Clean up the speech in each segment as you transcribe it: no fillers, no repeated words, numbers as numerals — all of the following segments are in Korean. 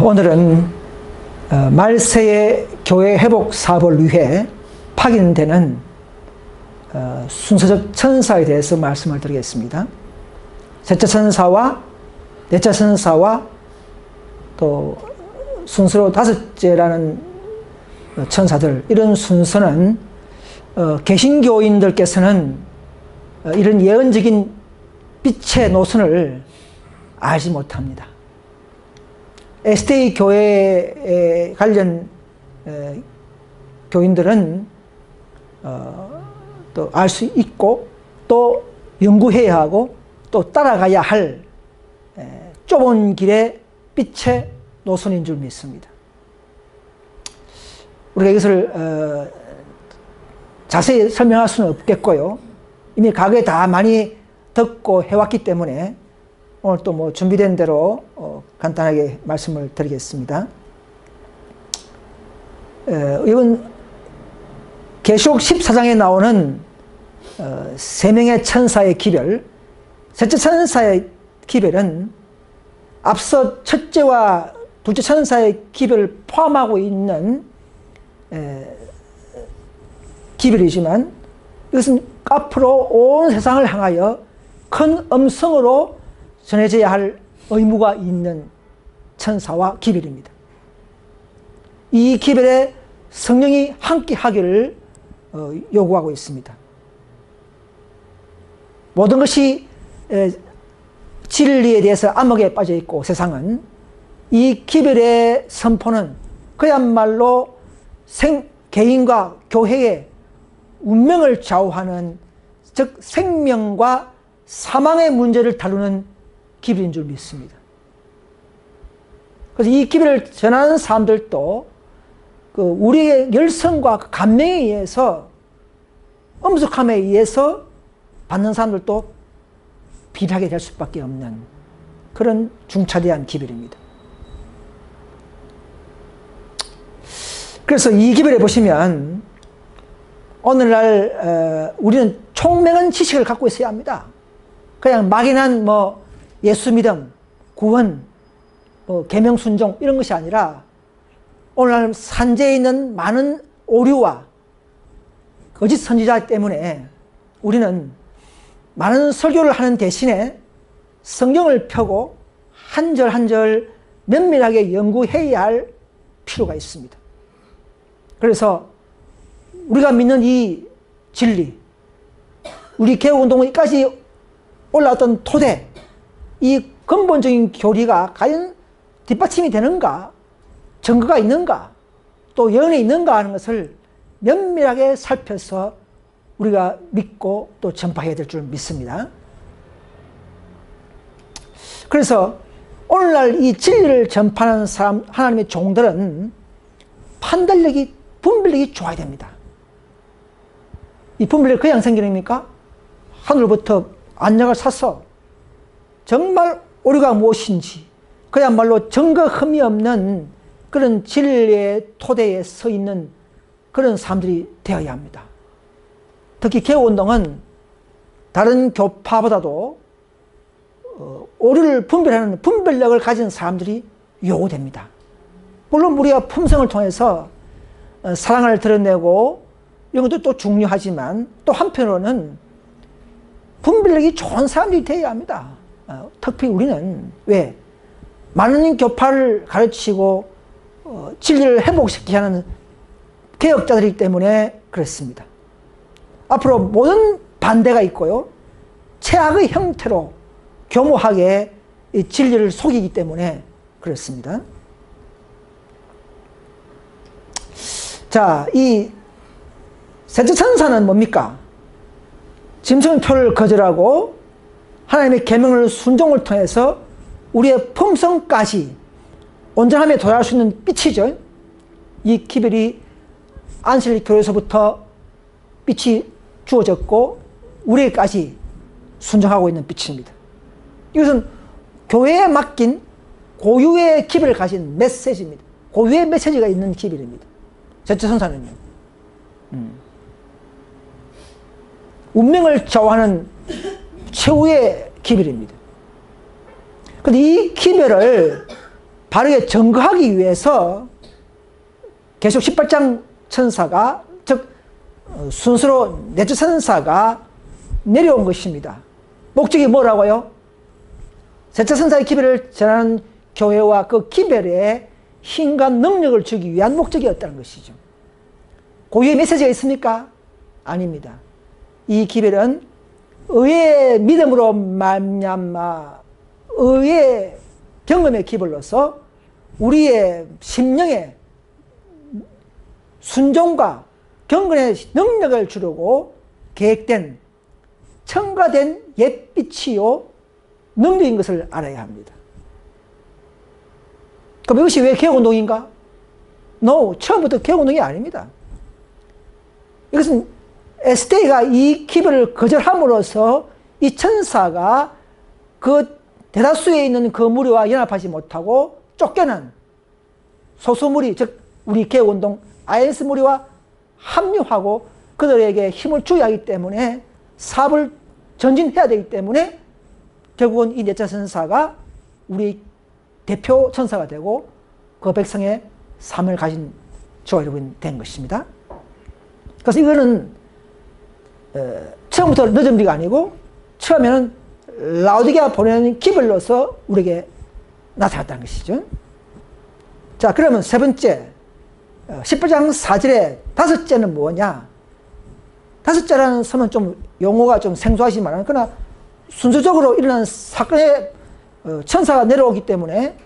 오늘은 말세의 교회 회복 사업을 위해 파견되는 순서적 천사에 대해서 말씀을 드리겠습니다. 셋째 천사와 넷째 천사와 또 순서로 다섯째라는 천사들, 이런 순서는 개신교인들께서는 이런 예언적인 빛의 노선을 알지 못합니다. SDA 교회에 관련 교인들은 또 알 수 있고 또 연구해야 하고 또 따라가야 할 좁은 길의 빛의 노선인 줄 믿습니다. 우리가 이것을 자세히 설명할 수는 없겠고요. 이미 과거에 다 많이 듣고 해왔기 때문에 오늘 또 뭐 준비된 대로 간단하게 말씀을 드리겠습니다. 이번 계시록 14장에 나오는 세 명의 천사의 기별, 셋째 천사의 기별은 앞서 첫째와 둘째 천사의 기별을 포함하고 있는 기별이지만 이것은 앞으로 온 세상을 향하여 큰 음성으로 전해져야 할 의무가 있는 천사와 기별입니다. 이 기별에 성령이 함께 하기를 요구하고 있습니다. 모든 것이 진리에 대해서 암흑에 빠져 있고 세상은 이 기별의 선포는 그야말로 개인과 교회의 운명을 좌우하는, 즉 생명과 사망의 문제를 다루는 기별인 줄 믿습니다. 그래서 이 기별을 전하는 사람들도 우리의 열성과 감명에 의해서, 엄숙함에 의해서 받는 사람들도 비례하게 될 수밖에 없는 그런 중차대한 기별입니다. 그래서 이 기별에 보시면 오늘날 우리는 총명한 지식을 갖고 있어야 합니다. 그냥 막연한 예수 믿음, 구원, 계명 순종 이런 것이 아니라 오늘날 산재에 있는 많은 오류와 거짓 선지자 때문에 우리는 많은 설교를 하는 대신에 성경을 펴고 한 절 한 절 면밀하게 연구해야 할 필요가 있습니다. 그래서 우리가 믿는 이 진리, 우리 개혁운동까지 올라왔던 토대, 이 근본적인 교리가 과연 뒷받침이 되는가, 증거가 있는가, 또 예언이 있는가 하는 것을 면밀하게 살펴서 우리가 믿고 또 전파해야 될 줄 믿습니다. 그래서 오늘날 이 진리를 전파하는 사람, 하나님의 종들은 판단력이, 분별력이 좋아야 됩니다. 이 분별력이 그냥 생기는 겁니까? 하늘부터 안녕을 사서 정말 오류가 무엇인지 그야말로 증거 흠이 없는 그런 진리의 토대에 서 있는 그런 사람들이 되어야 합니다. 특히 개혁운동은 다른 교파보다도 오류를 분별하는 분별력을 가진 사람들이 요구됩니다. 물론 우리가 품성을 통해서 사랑을 드러내고 이런 것도 또 중요하지만 또 한편으로는 분별력이 좋은 사람들이 되어야 합니다. 특히 우리는 왜? 많은 교파를 가르치고 진리를 회복시키게 하는 개혁자들이기 때문에 그렇습니다. 앞으로 모든 반대가 있고요, 최악의 형태로 교모하게 이 진리를 속이기 때문에 그렇습니다. 자, 이 셋째 천사는 뭡니까? 짐승표를 거절하고 하나님의 계명을 순종을 통해서 우리의 품성까지 온전함에 도달할 수 있는 빛이죠. 이 기별이 안실 교회에서부터 빛이 주어졌고 우리에게까지 순종하고 있는 빛입니다. 이것은 교회에 맡긴 고유의 기별을 가진 메시지입니다. 고유의 메시지가 있는 기별입니다. 셋째 천사는요, 운명을 좌우하는 최후의 기별입니다. 그런데 이 기별을 바르게 증거하기 위해서 계속 18장 천사가, 즉 순수로 넷째 천사가 내려온 것입니다. 목적이 뭐라고요? 셋째 천사의 기별을 전하는 교회와 그 기별에 힘과 능력을 주기 위한 목적이었다는 것이죠. 고유의 메시지가 있습니까? 아닙니다. 이 기별은 의의 믿음으로 말미암아 의의 경험의 기별로서 우리의 심령에 순종과 경건의 능력을 주려고 계획된 첨가된 옛빛이요 능력인 것을 알아야 합니다. 그럼 이것이 왜 개혁운동인가? No, 처음부터 개혁운동이 아닙니다. 이것은 에스테가 이 기별을 거절함으로써 이 천사가 그 대다수에 있는 그 무리와 연합하지 못하고 쫓겨난 소수무리, 즉 우리 개혁운동 IS 무리와 합류하고 그들에게 힘을 줘야 하기 때문에 사업을 전진해야 되기 때문에 결국은 이 넷째 천사가 우리 대표 천사가 되고 그 백성의 삶을 가진 조여러분이 된 것입니다. 그래서 이거는 처음부터 늦은 비가 아니고 처음에는 라오디게아 보내는 기별로서 우리에게 나타났다는 것이죠. 자, 그러면 세 번째 18장 4절의 다섯째는 뭐냐? 다섯째라는 섬은 좀 용어가 좀 생소하지만 그러나 순서적으로 일어난 사건에 천사가 내려오기 때문에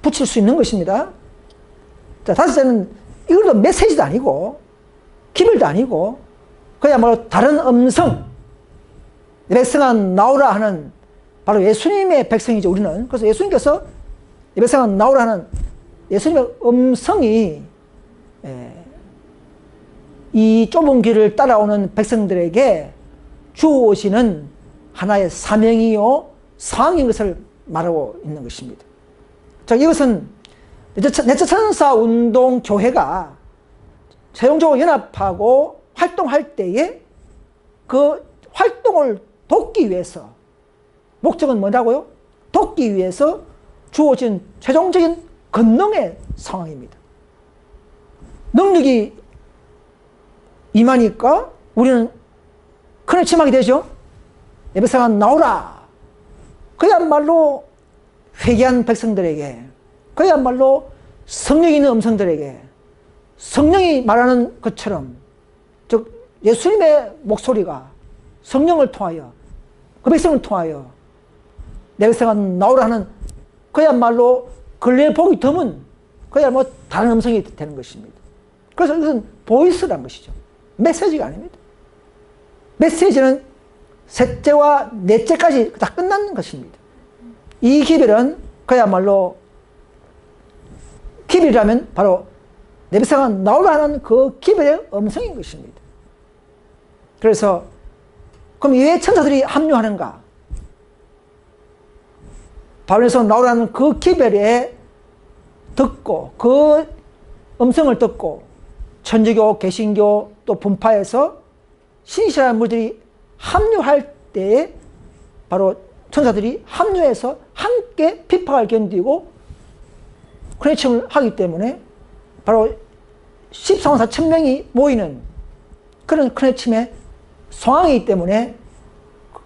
붙일 수 있는 것입니다. 자, 다섯째는 이것도 메시지도 아니고 기별도 아니고 그야말로 다른 음성, 내 백성아 나오라 하는 바로 예수님의 백성이죠, 우리는. 그래서 예수님께서 내 백성아 나오라 하는 예수님의 음성이 이 좁은 길을 따라오는 백성들에게 주어지는 하나의 사명이요 상황인 것을 말하고 있는 것입니다. 자, 이것은 넷째 천사 운동 교회가 최종적으로 연합하고 활동할 때에 그 활동을 돕기 위해서, 목적은 뭐라고요? 돕기 위해서 주어진 최종적인 권능의 상황입니다. 능력이 임하니까 우리는 큰일 침하게 되죠. 내 백성아 나오라. 그야말로 회개한 백성들에게, 그야말로 성령 있는 음성들에게 성령이 말하는 것처럼, 즉 예수님의 목소리가 성령을 통하여 그 백성을 통하여 내 백성아 나오라 하는 그야말로 근래에 보기 드문 그야말로 다른 음성이 되는 것입니다. 그래서 이것은 보이스라는 것이죠. 메시지가 아닙니다. 메시지는 셋째와 넷째까지 다 끝난 것입니다. 이 기별은 그야말로 기별이라면 바로 내 백성아 나오라 하는 그 기별의 음성인 것입니다. 그래서 그럼 왜 천사들이 합류하는가? 바벨에서 나오라는 그 기별에 듣고 그 음성을 듣고 천주교, 개신교 또 분파에서 신실한 무리들이 합류할 때에 바로 천사들이 합류해서 함께 핍박을 견디고 크레침을 하기 때문에 바로 14만 4천 명이 모이는 그런 크레침의 상황이기 때문에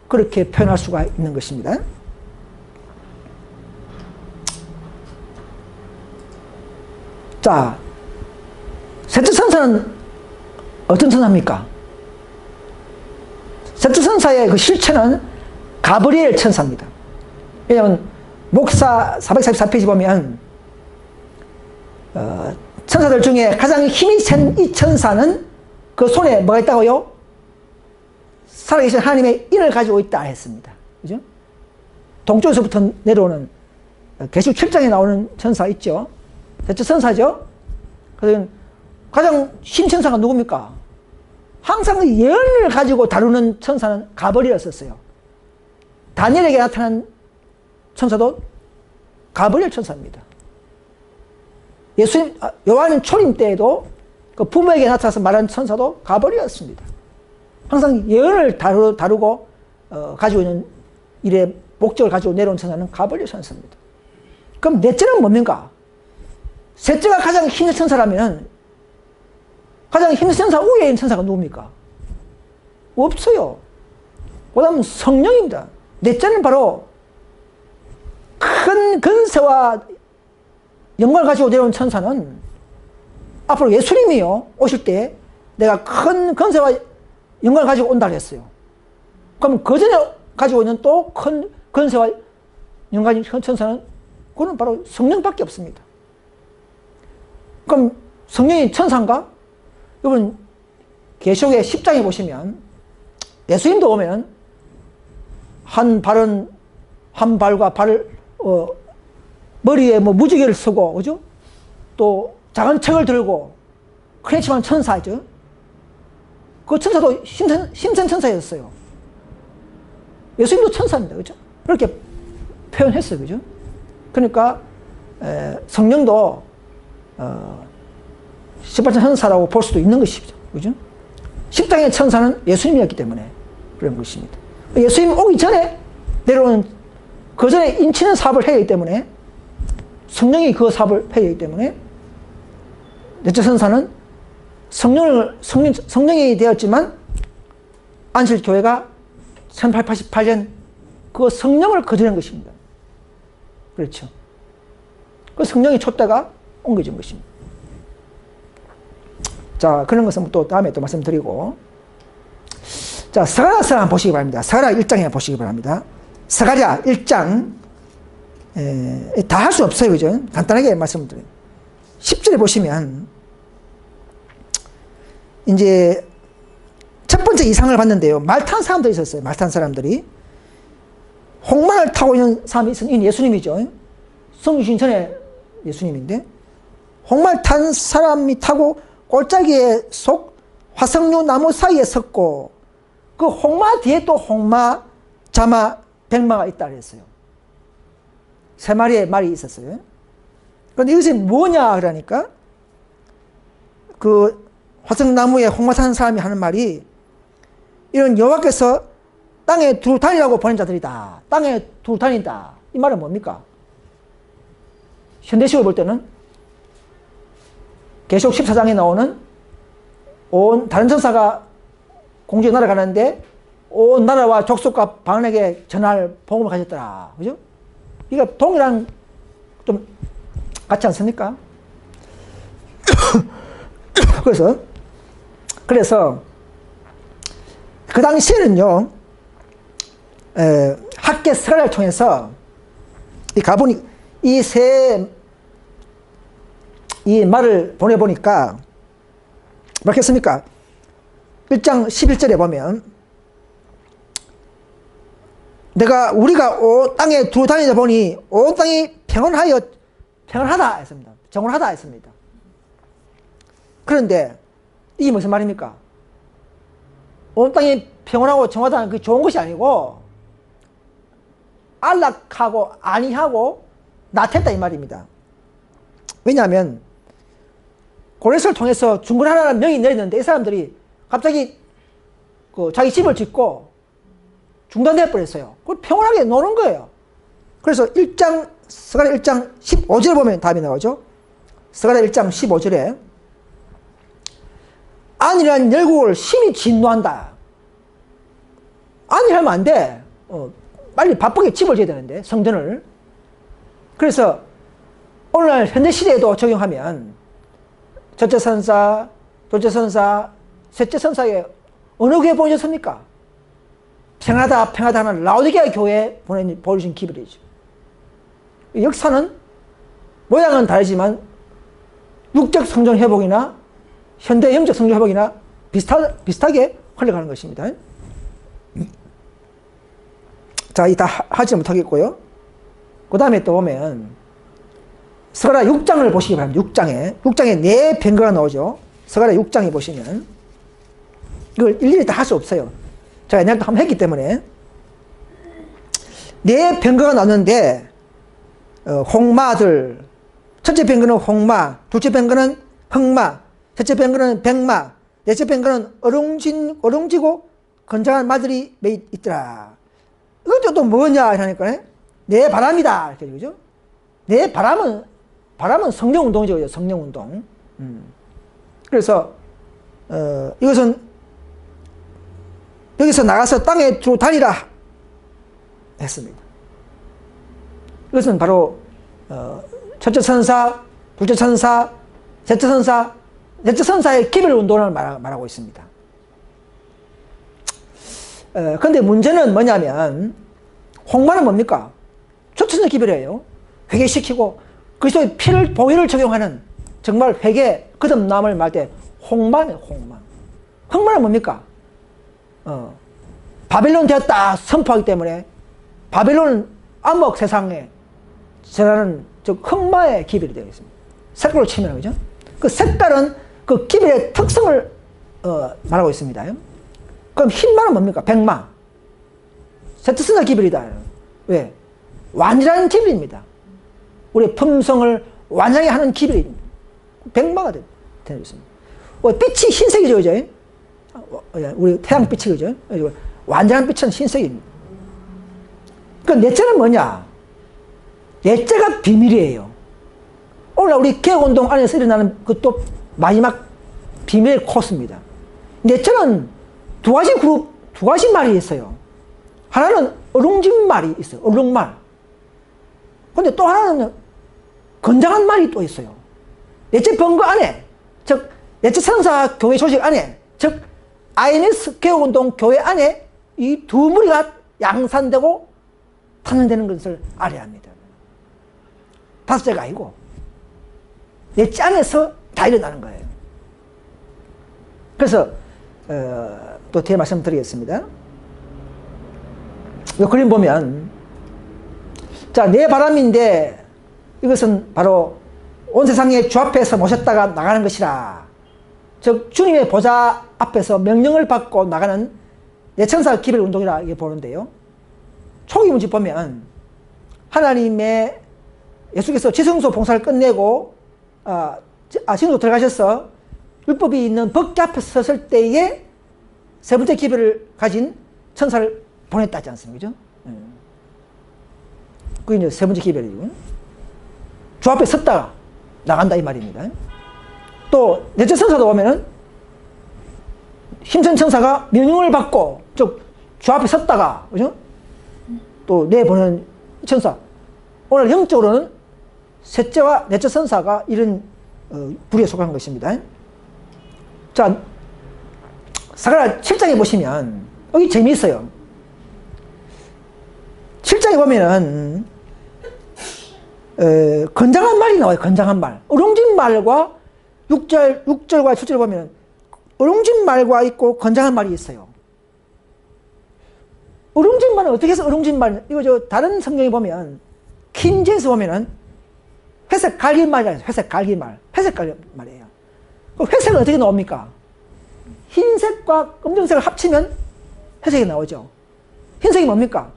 그렇게 표현할 수가 있는 것입니다. 자, 셋째 천사는 어떤 천사입니까? 셋째 천사의 그 실체는 가브리엘 천사입니다. 왜냐하면 목사 444페이지 보면 천사들 중에 가장 힘이 센 이 천사는 그 손에 뭐가 있다고요? 살아계신 하나님의 인을 가지고 있다 했습니다. 그죠? 동쪽에서부터 내려오는 계시록 7장에 나오는 천사 있죠? 셋째 천사죠? 그래서 가장 힘 천사가 누굽니까? 항상 그 예언을 가지고 다루는 천사는 가브리엘이었어요. 다니엘에게 나타난 천사도 가브리엘 천사입니다. 예수님, 요한 초림 때에도 그 부모에게 나타나서 말한 천사도 가브리엘이었습니다. 항상 예언을 다루고 가지고 있는 일의 목적을 가지고 내려온 천사는 가브리엘 천사입니다. 그럼 넷째는 뭡니까? 셋째가 가장 힘든 천사라면 가장 힘든 천사 위에 있는 천사가 누굽니까? 없어요. 그 다음은 성령입니다. 넷째는 바로 큰 근세와 영광을 가지고 내려온 천사는 앞으로 예수님이요 오실 때 내가 큰 근세와 영광을 가지고 온다 그랬어요. 그럼 그 전에 가지고 있는 또 큰 근세와 영광이 큰 천사는 그건 바로 성령밖에 없습니다. 그럼 성령이 천사인가? 여러분 계시록의 10장에 보시면 예수님도 오면 한 발과 발을 머리에 뭐 무지개를 쓰고 그죠? 또 작은 책을 들고 크레치만 천사죠. 그 천사도 힘센 천사였어요. 예수님도 천사입니다. 그죠? 그렇게 표현했어요. 그죠? 그러니까 성령도 18천 천사라고 볼 수도 있는 것이죠. 그죠? 10장의 천사는 예수님이었기 때문에 그런 것입니다. 예수님 오기 전에 내려오는 그 전에 인치는 사업을 해야 하기 때문에 성령이 그 사업을 해야 하기 때문에 넷째 천사는 성령이 되었지만 안식교회가 1888년 그 성령을 거절한 것입니다. 그렇죠. 그 성령의 촛대가 옮겨진 것입니다. 자, 그런 것은 또 다음에 또 말씀드리고. 자, 스가랴서 한번 보시기 바랍니다. 스가랴 1장에 보시기 바랍니다. 스가랴 1장, 다 할 수 없어요. 그죠? 간단하게 말씀드려요. 10절에 보시면, 이제, 첫 번째 이상을 봤는데요. 말 탄 사람들이 있었어요. 말 탄 사람들이. 홍마를 타고 있는 사람이 있으면 예수님이죠. 성주신 전에 예수님인데, 홍마를 탄 사람이 타고 골짜기에 속 화석류 나무 사이에 섰고, 그 홍마 뒤에 또 홍마, 자마, 백마가 있다 그랬어요. 세 마리의 말이 있었어요. 그런데 이것이 뭐냐 그러니까 그 화석나무에 홍마 타는 사람이 하는 말이 이런 여호와께서 땅에 두루 다니라고 보낸 자들이다. 땅에 두루 다닌다. 이 말은 뭡니까? 현대식으로 볼 때는 계시록 14장에 나오는 온 다른 천사가 공중에 날아가는데 온 나라와 족속과 방언에게 전할 복음을 가졌더라. 그죠? 이게 동일한 좀 같지 않습니까? 그래서 그 당시에는요, 학계 스가랴를 통해서 가보니 이 말을 보내보니까 뭐겠습니까? 1장 11절에 보면 우리가 온 땅에 두루 다니다 보니 온 땅이 평안하다 했습니다. 정원하다 했습니다. 그런데 이게 무슨 말입니까? 온 땅이 평안하고 정하다는 그 좋은 것이 아니고 안락하고 안이하고 나태했다 이 말입니다. 왜냐하면 고레스를 통해서 중건하라는 명이 내렸는데 이 사람들이 갑자기 자기 집을 짓고 중단돼 버렸어요. 그걸 평온하게 노는 거예요. 그래서 스가랴 1장 15절에 보면 답이 나오죠. 스가랴 1장 15절에 안이라는 열국을 심히 진노한다. 안이라면 안 돼. 빨리 바쁘게 집을 지어야 되는데 성전을. 그래서 오늘날 현대시대에도 적용하면 첫째 선사, 둘째 선사, 셋째 선사에 어느 교회 보내셨습니까? 평하다 하는 라오디게아 교회에 보내신 기별이죠. 역사는 모양은 다르지만 육적 성전 회복이나 현대 영적 성전 회복이나 비슷하게 흘러가는 것입니다. 자, 이 다 하지 못하겠고요. 그 다음에 또 보면 스가랴 6장을 보시기 바랍니다. 6장에 네 병거가 나오죠. 스가랴 6장에 보시면 이걸 일일이 다 할 수 없어요. 제가 옛날부터 한번 했기 때문에 네 병거가 나오는데 홍마들, 첫째 병거는 홍마, 둘째 병거는 흑마, 셋째 병거는 백마, 넷째 병거는 어룽지고 건장한 말들이 있더라. 이것도 또 뭐냐 하니까 네 바람이다 이렇게 그죠? 내 바람은 성령운동이죠. 성령운동. 그래서 이것은 여기서 나가서 땅에 두고 다니라 했습니다. 이것은 바로 첫째 선사, 둘째 선사, 셋째 선사, 넷째 선사의 기별 운동을 말하고 있습니다. 그런데 문제는 뭐냐면 홍마는 뭡니까? 첫째 선사 기별이에요. 회개시키고 그리스도의 피를 보혈을 적용하는 정말 회개 거듭남을 말 때 홍마네. 홍마는 뭡니까? 바벨론 되었다 선포하기 때문에 바벨론은 암흑 세상에 전하는 즉 흑마의 기별이 되어 있습니다. 색깔로 치면 그죠? 그 색깔은 그 기별의 특성을 말하고 있습니다. 그럼 흰마는 뭡니까? 백마. 셋째 선사 기별이다. 왜? 완전한 기별입니다. 우리의 품성을 완전히 하는 기별입니다. 백마가 되어 있습니다. 빛이 흰색이죠, 그죠? 우리 태양빛이 그죠? 완전한 빛은 흰색입니다. 그 넷째는 뭐냐? 넷째가 비밀이에요. 오늘 우리 개혁운동 안에서 일어나는 그 또 마지막 비밀의 코스입니다. 넷째는 두 가지 말이 있어요. 하나는 어룽진 말이 있어요. 얼룩말. 근데 또 하나는 건장한 말이 또 있어요. 넷째 번거 안에, 즉 넷째 선사 교회 조직 안에, 즉 INS 개혁운동 교회 안에 이 두 무리가 양산되고 탄생되는 것을 알아야 합니다. 다섯째가 아니고 넷째 안에서 다 일어나는 거예요. 그래서 또 뒤에 말씀드리겠습니다. 이 그림 보면 자, 내 바람인데 이것은 바로 온 세상의 주 앞에서 모셨다가 나가는 것이라. 즉 주님의 보좌 앞에서 명령을 받고 나가는 내천사 기별 운동이라 이게 보는데요. 초기 문제 보면 하나님의 예수께서 지성소 봉사를 끝내고 지성소 들어가셔서 율법이 있는 법궤 앞에 섰을 때에 세 번째 기별을 가진 천사를 보냈다 하지 않습니까? 그게 이제 세 번째 기별이고 주 앞에 섰다가 나간다 이 말입니다. 또 넷째 천사도 보면은 힘센 천사가 명령을 받고 즉 주 앞에 섰다가 그죠? 또 내보내는 천사. 오늘 영적으로는 셋째와 넷째 천사가 이런 부류에 속한 것입니다. 자, 사가랴 7장에 보시면 여기 재미있어요. 7장에 보면은 건장한 말이 나와요. 건장한 말. 어룽진 말과 6절과 7절 보면 어룽진 말과 있고 건장한 말이 있어요. 어룽진 말은 어떻게 해서 어룽진 말? 이거 다른 성경에 보면 킹제에서 보면은 회색 갈기 말이에요. 회색 갈기 말. 회색 갈기 말이에요. 그 회색은 어떻게 나옵니까? 흰색과 검정색을 합치면 회색이 나오죠. 흰색이 뭡니까?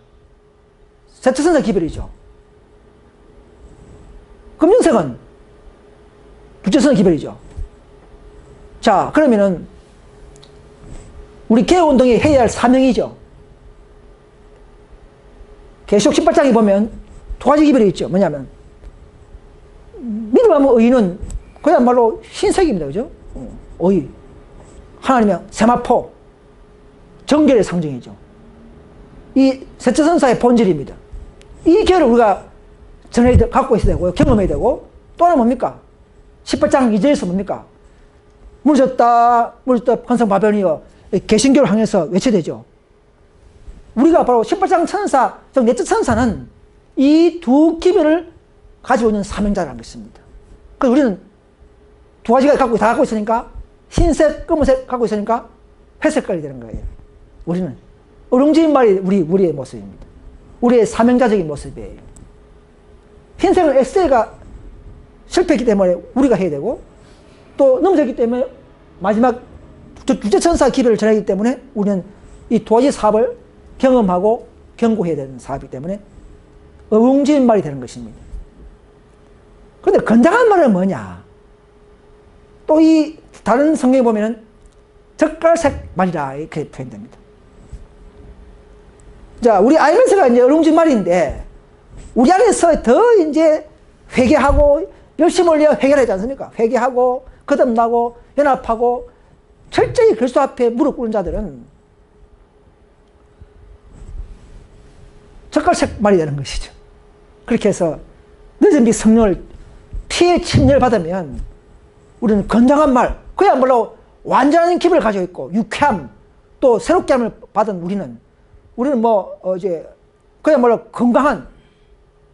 셋째 선사 기별이죠. 검정색은 둘째 선사 기별이죠. 자, 그러면은 우리 개혁운동이 해야 할 사명이죠. 계시록 18장에 보면 두 가지 기별이 있죠. 뭐냐면 믿음하면 의인은 그야말로 흰색입니다. 그죠? 의의. 하나님의 세마포 정결의 상징이죠. 이 셋째 선사의 본질입니다. 이 결을 우리가 갖고 있어야 되고요. 경험해야 되고 또 하나 뭡니까? 18장 2절에서 뭡니까? 무너졌다 건성 바벨론이여 개신교를 향해서 외쳐되죠. 우리가 바로 18장 천사, 즉 넷째 천사는 이 두 기별을 가지고 있는 사명자라는 것입니다. 그래서 우리는 두 가지가 다 갖고 있으니까 흰색, 검은색 갖고 있으니까 회색깔이 되는 거예요. 우리는 어룽진 말이 우리의 모습입니다. 우리의 사명자적인 모습이에요. 흰색은 엑셀가 실패했기 때문에 우리가 해야 되고 또 넘어졌기 때문에 마지막 둘째 천사 기별을 전하기 때문에 우리는 이 두 가지 사업을 경험하고 경고해야 되는 사업이기 때문에 어룽진 말이 되는 것입니다. 그런데 건장한 말은 뭐냐? 또 이 다른 성경에 보면은 젓갈색 말이라 이렇게 표현됩니다. 자, 우리 IMS가 이제 어룽진 말인데 우리 안에서 더 이제 회개하고 열심히 올려 회개를 하지 않습니까? 회개하고 거듭나고 연합하고 철저히 그리스도 앞에 무릎 꿇는 자들은 젓갈색 말이 되는 것이죠. 그렇게 해서 늦은 비 성령을 피해 침례를 받으면 우리는 건강한 말, 그야말로 완전한 기분을 가지고 있고 유쾌함, 또 새롭게 함을 받은 우리는 그야말로 건강한,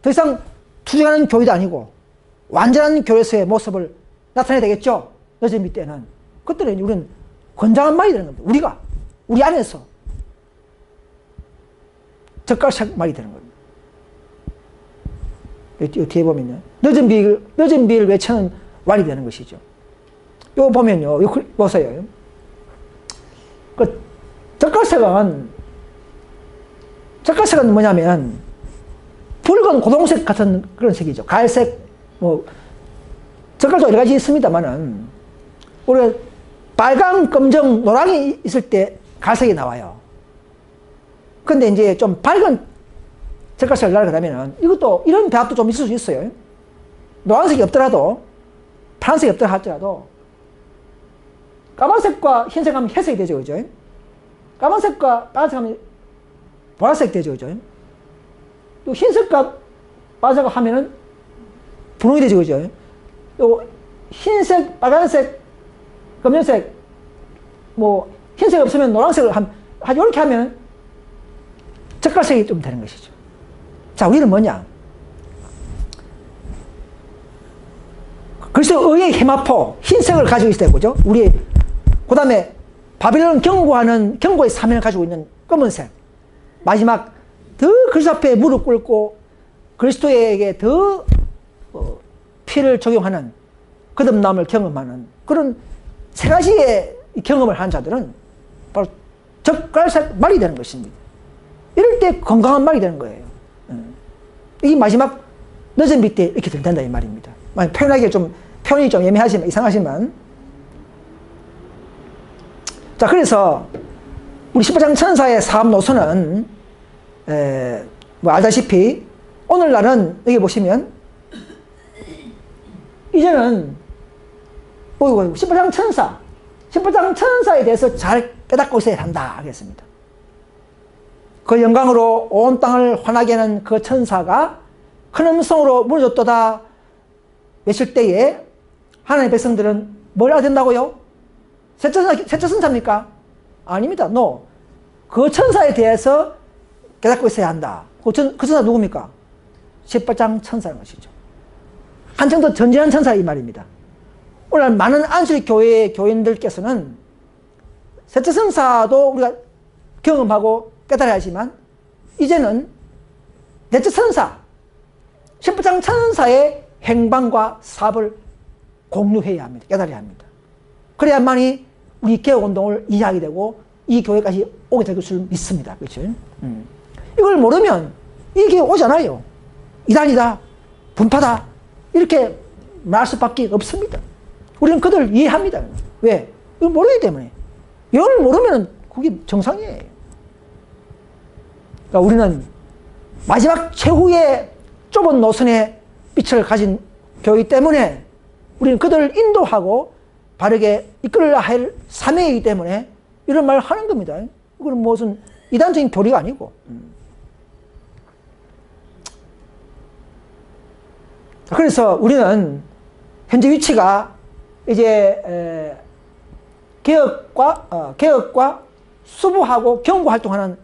더 이상 투쟁하는 교회도 아니고 완전한 교회에서의 모습을 나타내야 되겠죠. 늦은 비 때는. 그때는 우리는 건강한 말이 되는 겁니다. 우리 안에서 젓갈색 말이 되는 겁니다. 뒤에 보면요. 늦은 비를 외치는 말이 되는 것이죠. 이거 보면요. 이거 보세요. 그 젓갈색은 뭐냐면 붉은 고동색 같은 그런 색이죠. 갈색, 젓갈도 여러 가지 있습니다만은 우리가 빨강, 검정, 노랑이 있을 때 갈색이 나와요. 근데 이제 좀 밝은 젓갈색을 날아가면은 이것도 이런 배합도 좀 있을 수 있어요. 노란색이 없더라도, 파란색이 없더라 할지라도 까만색과 흰색 하면 회색이 되죠, 그죠? 까만색과 빨간색 하면 보라색 되죠, 그죠? 또 흰색과 빨간색 하면은 분홍이 되죠, 그죠? 또 흰색, 빨간색, 검정색, 흰색 없으면 노란색을 이렇게 하면 젓갈색이 좀 되는 것이죠. 자, 우리는 뭐냐? 그래서 의의 해마포, 흰색을 가지고 있어야 되죠. 그 다음에 바빌론 경고의 사면을 가지고 있는 검은색. 마지막, 더 그리스도 앞에 무릎 꿇고 그리스도에게 더 피를 적용하는, 거듭남을 경험하는 그런 세 가지의 경험을 한 자들은 바로 젓갈색 말이 되는 것입니다. 이럴 때 건강한 말이 되는 거예요. 이 마지막 늦은 비 때 이렇게 된다 이 말입니다. 표현이 좀 애매하지만, 이상하지만. 자, 그래서 우리 18장 천사의 사업 노선은 알다시피 오늘날은 여기 보시면 이제는 18장 천사에 대해서 잘 깨닫고 있어야 한다 하겠습니다. 그 영광으로 온 땅을 환하게 하는 그 천사가 큰 음성으로 무너졌도다 외칠 때에 하나님의 백성들은 뭘 알아야 된다고요? 셋째 천사입니까? 아닙니다. No. 그 천사에 대해서 깨닫고 있어야 한다. 그 천사 누굽니까? 18장 천사인 것이죠. 한층 더 전진한 천사 이 말입니다. 오늘 많은 안수리 교회 교인들께서는 셋째 천사도 우리가 경험하고 깨달아야 하지만 이제는 넷째 천사, 18장 천사의 행방과 사업을 공유해야 합니다. 깨달아야 합니다. 그래야만이 우리 개혁운동을 이해하게 되고 이 교회까지 오게 될 것을 믿습니다. 그렇죠? 이걸 모르면 이 교회 오지 않아요. 이단이다, 분파다 이렇게 말 수밖에 없습니다. 우리는 그들을 이해합니다. 왜? 이걸 모르기 때문에. 이걸 모르면 그게 정상이에요. 그러니까 우리는 마지막 최후의 좁은 노선의 빛을 가진 교회이기 때문에 우리는 그들을 인도하고 바르게 이끌어야 할 사명이기 때문에 이런 말을 하는 겁니다. 이건 무슨 이단적인 교리가 아니고. 그래서 우리는 현재 위치가 이제 개혁과 수부하고 경고 활동하는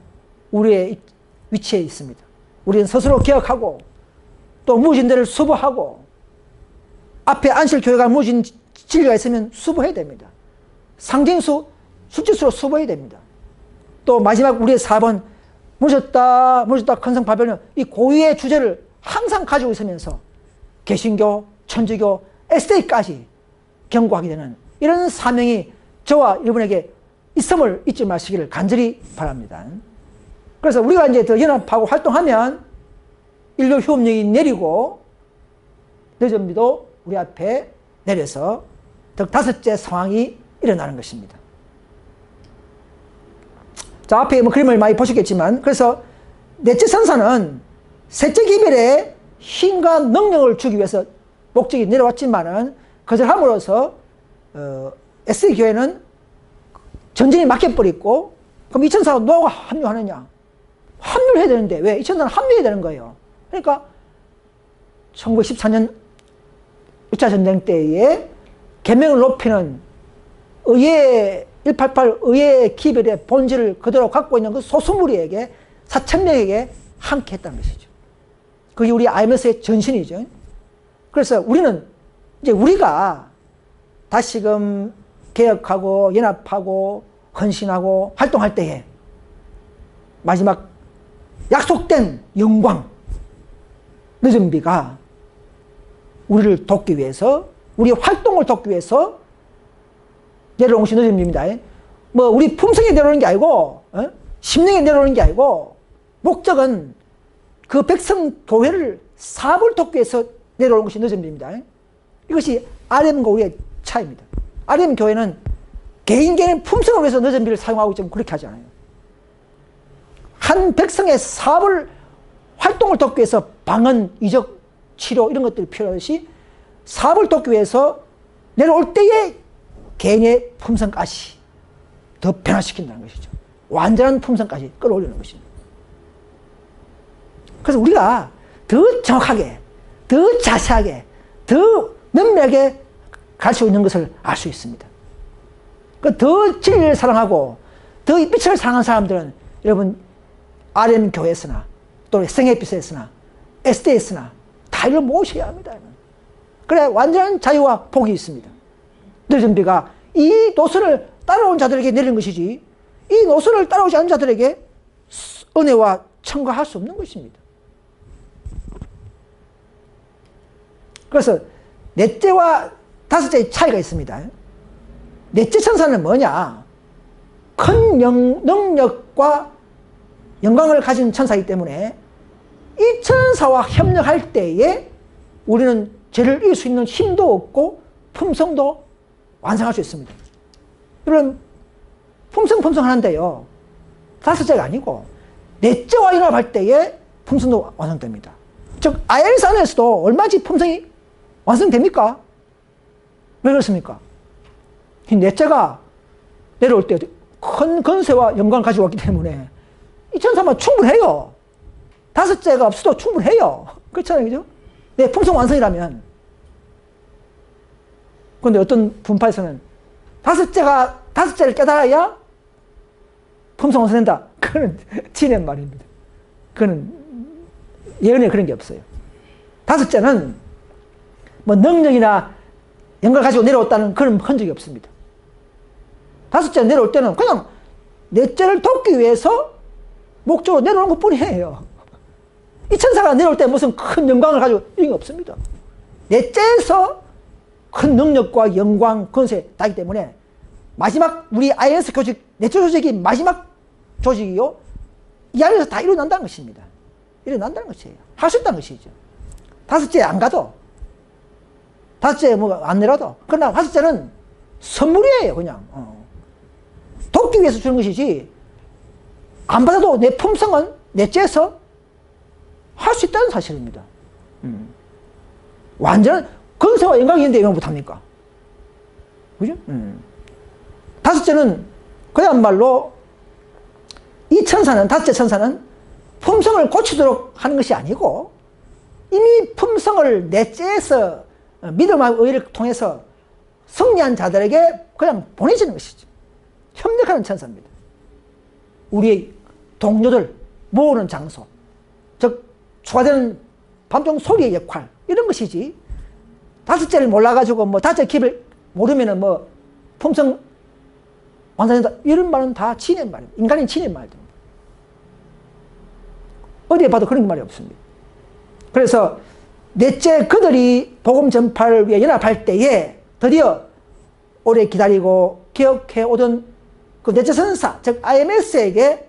우리의 위치에 있습니다. 우리는 스스로 개혁하고 또 무진들을 수부하고 앞에 안실교회가 무진 진리가 있으면 수부해야 됩니다. 상징수, 실질수로 수부해야 됩니다. 또 마지막 우리의 4번 무졌다 큰성 바벨론 이 고유의 주제를 항상 가지고 있으면서 개신교, 천주교, SD까지 경고하게 되는 이런 사명이 저와 여러분에게 있음을 잊지 마시기를 간절히 바랍니다. 그래서 우리가 이제 더 연합하고 활동하면 인류 휴업력이 내리고 늦은 비도 우리 앞에 내려서 더 다섯째 상황이 일어나는 것입니다. 자, 앞에 그림을 많이 보셨겠지만, 그래서 넷째 천사는 셋째 기별에 힘과 능력을 주기 위해서 목적이 내려왔지만은 거절함으로써 에스겔 교회는 전쟁이 막혀버렸고, 그럼 2004가 누가 합류하느냐? 합류를 해야 되는데 왜? 2004는 합류해야 되는 거예요. 그러니까 1914년 1차 전쟁 때에 계명을 높이는 의회 188 의회 기별의 본질을 그대로 갖고 있는 그 소수무리에게 4,000명에게 함께 했다는 것이죠. 그게 우리 IMS의 전신이죠. 그래서 우리는 이제 우리가 다시금 개혁하고 연합하고 헌신하고 활동할 때에 마지막 약속된 영광 늦은 비가 우리를 돕기 위해서, 우리 활동을 돕기 위해서 내려온 것이 늦은 비입니다. 뭐 우리 품성에 내려오는 게 아니고 심령에 내려오는 게 아니고, 목적은 그 백성 교회를 사업을 돕기 위해서 내려오는 것이 늦은 비입니다. 이것이 RM과 우리의 차이입니다. RM 교회는 개인의 품성을 위해서 늦은 비를 사용하고 좀 그렇게 하잖아요. 한 백성의 사업을, 활동을 돕기 위해서 방언, 이적, 치료 이런 것들이 필요하듯이 사업을 돕기 위해서 내려올 때에 개인의 품성까지 더 변화시킨다는 것이죠. 완전한 품성까지 끌어올리는 것입니다. 그래서 우리가 더 정확하게, 더 자세하게, 더 면밀하게 가르치고 있는 것을 알 수 있습니다. 더 진리를 사랑하고 더 빛을 사랑하는 사람들은 여러분 RM 교회에서나 또 생애빛에서나 SDS나 다 이걸 모셔야 합니다. 그래 완전한 자유와 복이 있습니다. 늦은 비가 이 노선을 따라온 자들에게 내리는 것이지, 이 노선을 따라오지 않은 자들에게 은혜와 청구할 수 없는 것입니다. 그래서 넷째와 다섯째의 차이가 있습니다. 넷째 천사는 뭐냐? 큰 능력과 영광을 가진 천사이기 때문에 이 천사와 협력할 때에 우리는 죄를 이길 수 있는 힘도 없고 품성도 완성할 수 있습니다. 여러분 품성 하는데요, 다섯째가 아니고 넷째와 연합할 때에 품성도 완성됩니다. 즉 ILS 안에서도 얼마지 품성이 완성됩니까? 왜 그렇습니까? 이 넷째가 내려올 때 큰 권세와 영광을 가지고 왔기 때문에 이 천사만 충분해요. 다섯째가 없어도 충분해요. 그렇잖아요, 그죠? 네, 품성 완성이라면. 그런데 어떤 분파에서는 다섯째를 깨달아야 품성 완성된다. 그건 지낸 말입니다. 그건 예언에 그런 게 없어요. 다섯째는 뭐 능력이나 영광을 가지고 내려왔다는 그런 흔적이 없습니다. 다섯째 내려올 때는 그냥 넷째를 돕기 위해서 목적으로 내려오는 것 뿐이에요. 이 천사가 내려올 때 무슨 큰 영광을 가지고 이런 게 없습니다. 넷째에서 큰 능력과 영광, 권세 다기 때문에 마지막 우리 IS 조직, 넷째 조직이 마지막 조직이요, 이 안에서 다 일어난다는 것입니다. 일어난다는 것이에요. 할 수 있다는 것이죠. 다섯째 안 가도, 다섯째 뭐 안 내려도, 그러나 다섯째는 선물이에요. 그냥 돕기 위해서 주는 것이지, 안 받아도 내 품성은 넷째에서 할 수 있다는 사실입니다. 완전한 권세와 영광이 있는데 왜 못합니까? 그죠? 다섯째는 그야말로 이 천사는, 다섯째 천사는 품성을 고치도록 하는 것이 아니고 이미 품성을 넷째에서 믿음과 의를 통해서 승리한 자들에게 그냥 보내지는 것이죠. 협력하는 천사입니다. 우리의 동료들 모으는 장소, 즉 추가되는 밤중 소리의 역할, 이런 것이지, 다섯째를 몰라가지고 뭐 다섯째 킵을 모르면은 뭐 품성 완성된다 이런 말은 다 지낸 말입니다. 인간이 지낸 말입니다. 어디에 봐도 그런 말이 없습니다. 그래서 넷째 그들이 복음 전파를 위해 연합할 때에 드디어 오래 기다리고 기억해 오던 그 넷째 천사, 즉 IMS에게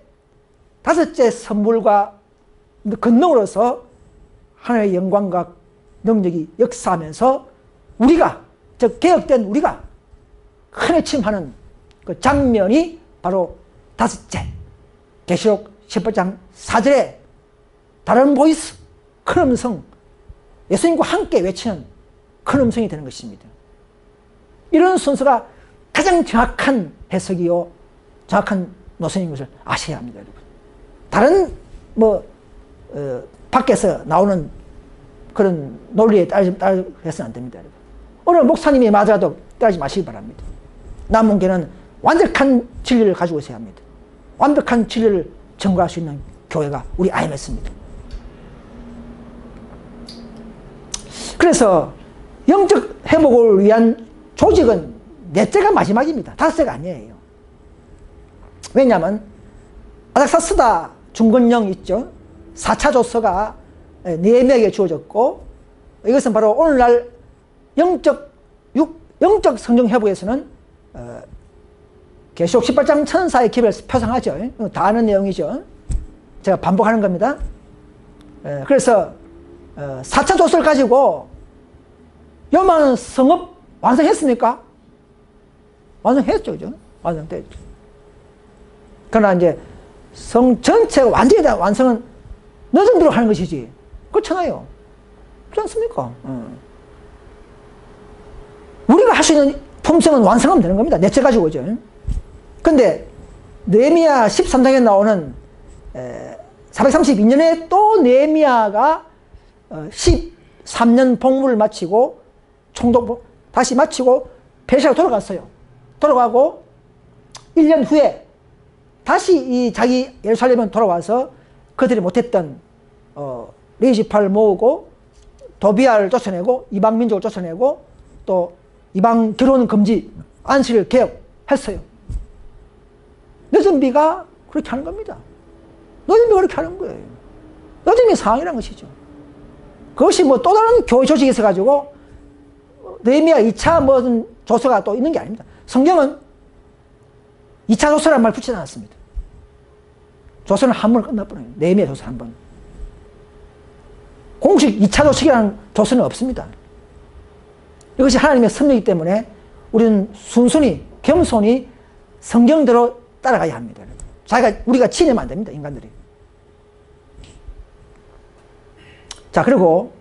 다섯째 선물과 권능으로서 하나님의 영광과 능력이 역사하면서 우리가, 즉 개혁된 우리가 큰 회침하는 그 장면이 바로 다섯째 계시록 18장 4절에 다른 보이스, 큰 음성, 예수님과 함께 외치는 큰 음성이 되는 것입니다. 이런 순서가 가장 정확한 해석이요, 정확한 노선인 것을 아셔야 합니다, 여러분. 다른 밖에서 나오는 그런 논리에 따라서는 안 됩니다, 여러분. 오늘 목사님이 맞아도 따르지 마시기 바랍니다. 남문교는 완벽한 진리를 가지고 있어야 합니다. 완벽한 진리를 전가할 수 있는 교회가 우리 IMS입니다. 그래서 영적 회복을 위한 조직은 넷째가 마지막입니다. 다섯째가 아니에요. 왜냐하면 아닥사스다 중건령 있죠. 4차 조서가 네명에게 주어졌고, 이것은 바로 오늘날 영적 성령 회복에서는 계시록 18장 천사의 기별을 표상하죠. 다 아는 내용이죠. 제가 반복하는 겁니다. 그래서 4차 조서를 가지고 요만한 성읍 완성했습니까? 완성했죠, 그죠? 완성됐죠. 그러나 이제 성 전체가 완전히 다 완성은 늦은 대로 하는 것이지. 그렇잖아요. 그렇지 않습니까? 우리가 할 수 있는 품성은 완성하면 되는 겁니다. 넷째 가지고 오죠. 근데 느헤미야 13장에 나오는 432년에 또 느헤미야가 13년 복무를 마치고 총독 다시 마치고 페르시아로 돌아갔어요. 돌아가고 1년 후에 다시 이 자기 예루살렘에 돌아와서 그들이 못했던 레이지파를 모으고 도비아를 쫓아내고 이방 민족을 쫓아내고 또 이방 결혼 금지 안식을 개혁했어요. 늦은비가 그렇게 하는 겁니다. 늦은비가 그렇게 하는 거예요. 늦은비 상황이라는 것이죠. 그것이 또 다른 교회 조직이 있어가지고 느헤미야 2차 무슨 조서가 또 있는 게 아닙니다. 성경은 2차 조서라는 말 붙이지 않았습니다. 조서는 한 번 끝나버려요. 느헤미야 조서 한 번. 공식 2차 조직이라는 조서는 없습니다. 이것이 하나님의 섭리이기 때문에 우리는 순순히 겸손히 성경대로 따라가야 합니다. 우리가 지내면 안 됩니다, 인간들이. 자, 그리고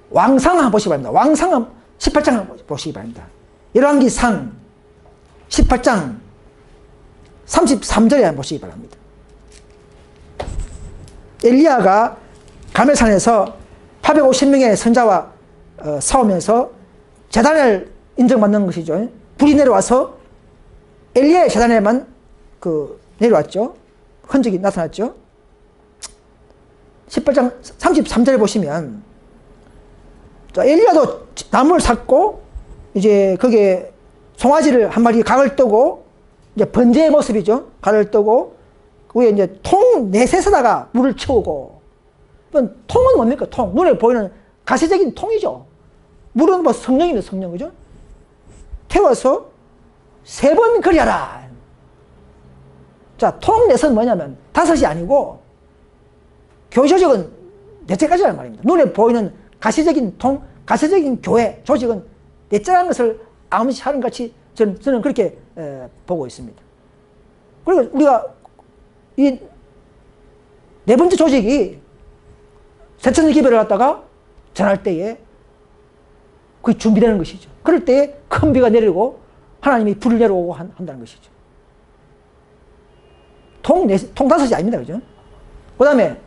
왕상 한번 보시기 바랍니다. 왕상 18장 한번 보시기 바랍니다. 열왕기상 18장 33절에 한번 보시기 바랍니다. 엘리야가 가멜산에서 850명의 선자와 싸우면서 제단을 인정받는 것이죠. 불이 내려와서 엘리야의 제단에만 내려왔죠. 흔적이 나타났죠. 18장 33절에 보시면, 자, 엘리야도 나무를 샀고, 이제 거기에 송아지를 한 마리 각을 뜨고, 이제 번제의 모습이죠. 각을 뜨고, 위에 이제 통 넷에서다가 물을 채우고, 통은 뭡니까? 통. 눈에 보이는 가시적인 통이죠. 물은 성령입니다, 성령. 그죠? 태워서 3번 그리하라. 자, 통 넷은 뭐냐면 5이 아니고, 교회 조직은 넷째까지라는 말입니다. 눈에 보이는 가시적인 통, 가시적인 교회 조직은 넷째라는 것을 암시하는 같이 저는 그렇게 보고 있습니다. 그리고 우리가 이 네 번째 조직이 새천년 기별을 갖다가 전할 때에 그게 준비되는 것이죠. 그럴 때에 큰 비가 내리고 하나님이 불을 내려오고 한다는 것이죠. 통 5이 아닙니다. 그죠? 그 다음에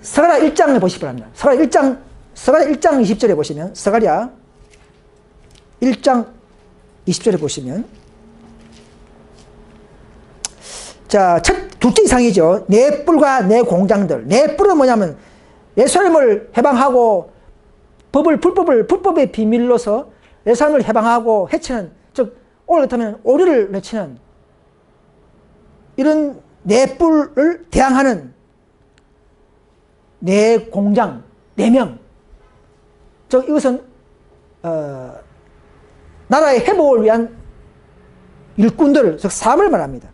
스가랴 1장에 보시기 바랍니다. 스가랴 1장 20절에 보시면, 스가랴 1장 20절에 보시면, 자, 둘째 이상이죠. 내 뿔과 내 공장들. 내 뿔은 뭐냐면 예루살렘을 해방하고 불법의 비밀로서 예루살렘을 해방하고 해치는, 즉 오늘 같으면 오류를 내치는 이런 내 뿔을 대항하는 내 공장, 4명. 즉 이것은 나라의 회복을 위한 일꾼들, 즉 사람을 말합니다.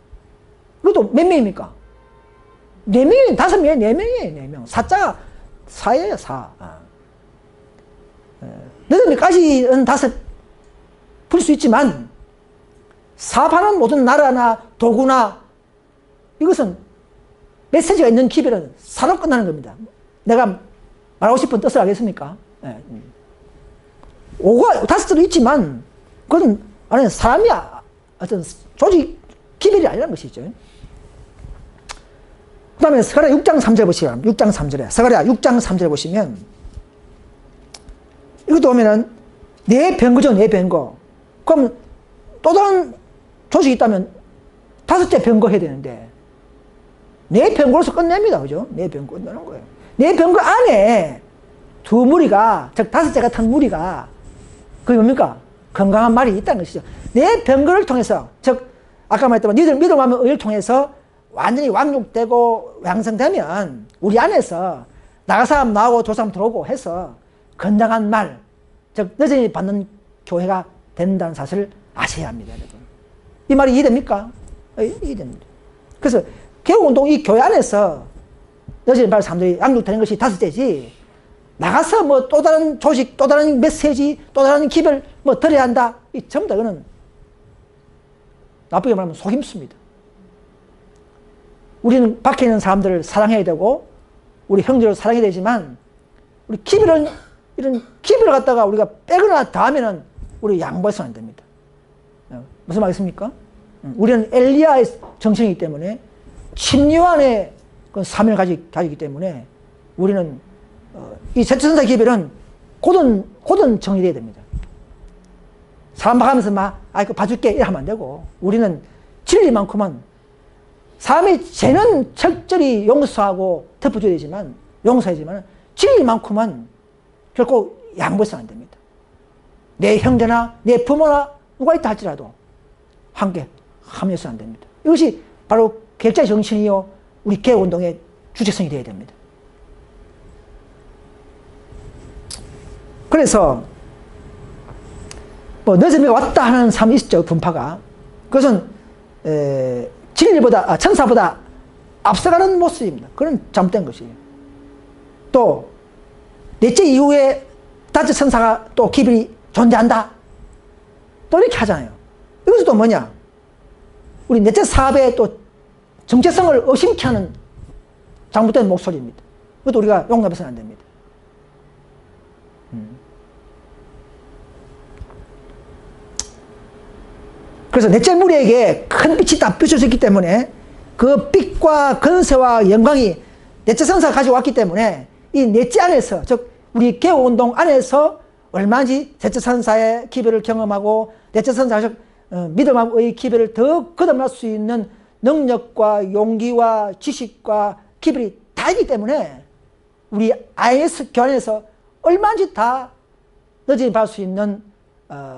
이것도 몇 명입니까? 4명이에요. 5명이에요. 4명이에요. 4명. 사자가 4예요. 4. 너희들까지는 5 풀 수 있지만 사파는 모든 나라나 도구나 이것은 메시지가 있는 기별은 4로 끝나는 겁니다. 내가 말하고 싶은 뜻을 알겠습니까? 예. 5가 5도 있지만 그건 안에 사람이 어떤 조직 기별이 아니라는 것이죠. 그 다음에 스가랴 6장 3절 보시면 6장 3절에 스가랴 6장 3절 보시면 이것도 보면은 내 병거죠. 내 병거. 그럼 또 다른 조직이 있다면 5째 병거 해야 되는데 내 병거로서 끝냅니다. 그죠? 내 병거 끝내는 거예요. 내 병거 안에 두 무리가, 즉 5째 같은 무리가 그게 뭡니까? 건강한 말이 있다는 것이죠. 내 병거를 통해서, 즉 아까 말했던 믿음하면 의를 통해서 완전히 왕육되고 양성되면 우리 안에서 나갈 사람 나오고 도 사람 들어오고 해서 건강한 말, 즉 여전히 받는 교회가 된다는 사실을 아셔야 합니다. 여러분. 이 말이 이해됩니까? 이해됩니다. 그래서 개혁운동 이 교회 안에서 여전히 받는 사람들이 양육되는 것이 5째지 나가서 뭐 또 다른 조직, 또 다른 메시지, 또 다른 기별 뭐 들어야 한다. 이 전부 다 이거는 나쁘게 말하면 속임수입니다. 우리는 밖에 있는 사람들을 사랑해야 되고 우리 형제를 사랑해야 되지만 우리 기별은 이런 기별을 갖다가 우리가 빼거나 더하면은 우리 양보해서는 안 됩니다. 무슨 말이겠습니까? 우리는 엘리야의 정신이기 때문에 침례환의 그 사명을 가지기 때문에 우리는 이 제천사 기별은 고든 정리돼야 됩니다. 사람 봐가면서 그거 봐줄게 이러면 안 되고 우리는 진리만큼은 사람의 죄는 철저히 용서하고 덮어줘야 되지만 용서해야지만 진리만큼은 결코 양보해서는 안 됩니다. 내 형제나 내 부모나 누가 있다 할지라도 함께 합류해서는 안 됩니다. 이것이 바로 개혁자의 정신이요 우리 개혁운동의 주체성이 되어야 됩니다. 그래서 뭐 늦음이 왔다 하는 사람이 있죠. 분파가. 그것은 진리보다 천사보다 앞서가는 모습입니다. 그건 잘못된 것이에요. 또 넷째 이후에 다섯 천사가 또 기별이 존재한다. 또 이렇게 하잖아요. 이것은 또 뭐냐? 우리 넷째 사업의 또 정체성을 의심케 하는 잘못된 목소리입니다. 그것도 우리가 용납해서는 안 됩니다. 그래서 넷째 무리에게 큰 빛이 다 비춰졌기 때문에 그 빛과 건세와 영광이 넷째 천사가 가져왔기 때문에 이 넷째 안에서, 즉 우리 개혁운동 안에서 얼마든지 셋째 천사의 기별을 경험하고 넷째 천사의 믿음의 기별을 더 거듭날 수 있는 능력과 용기와 지식과 기별이 다 있기 때문에 우리 IS 교환에서 얼마든지 다 너진이 받을 수 있는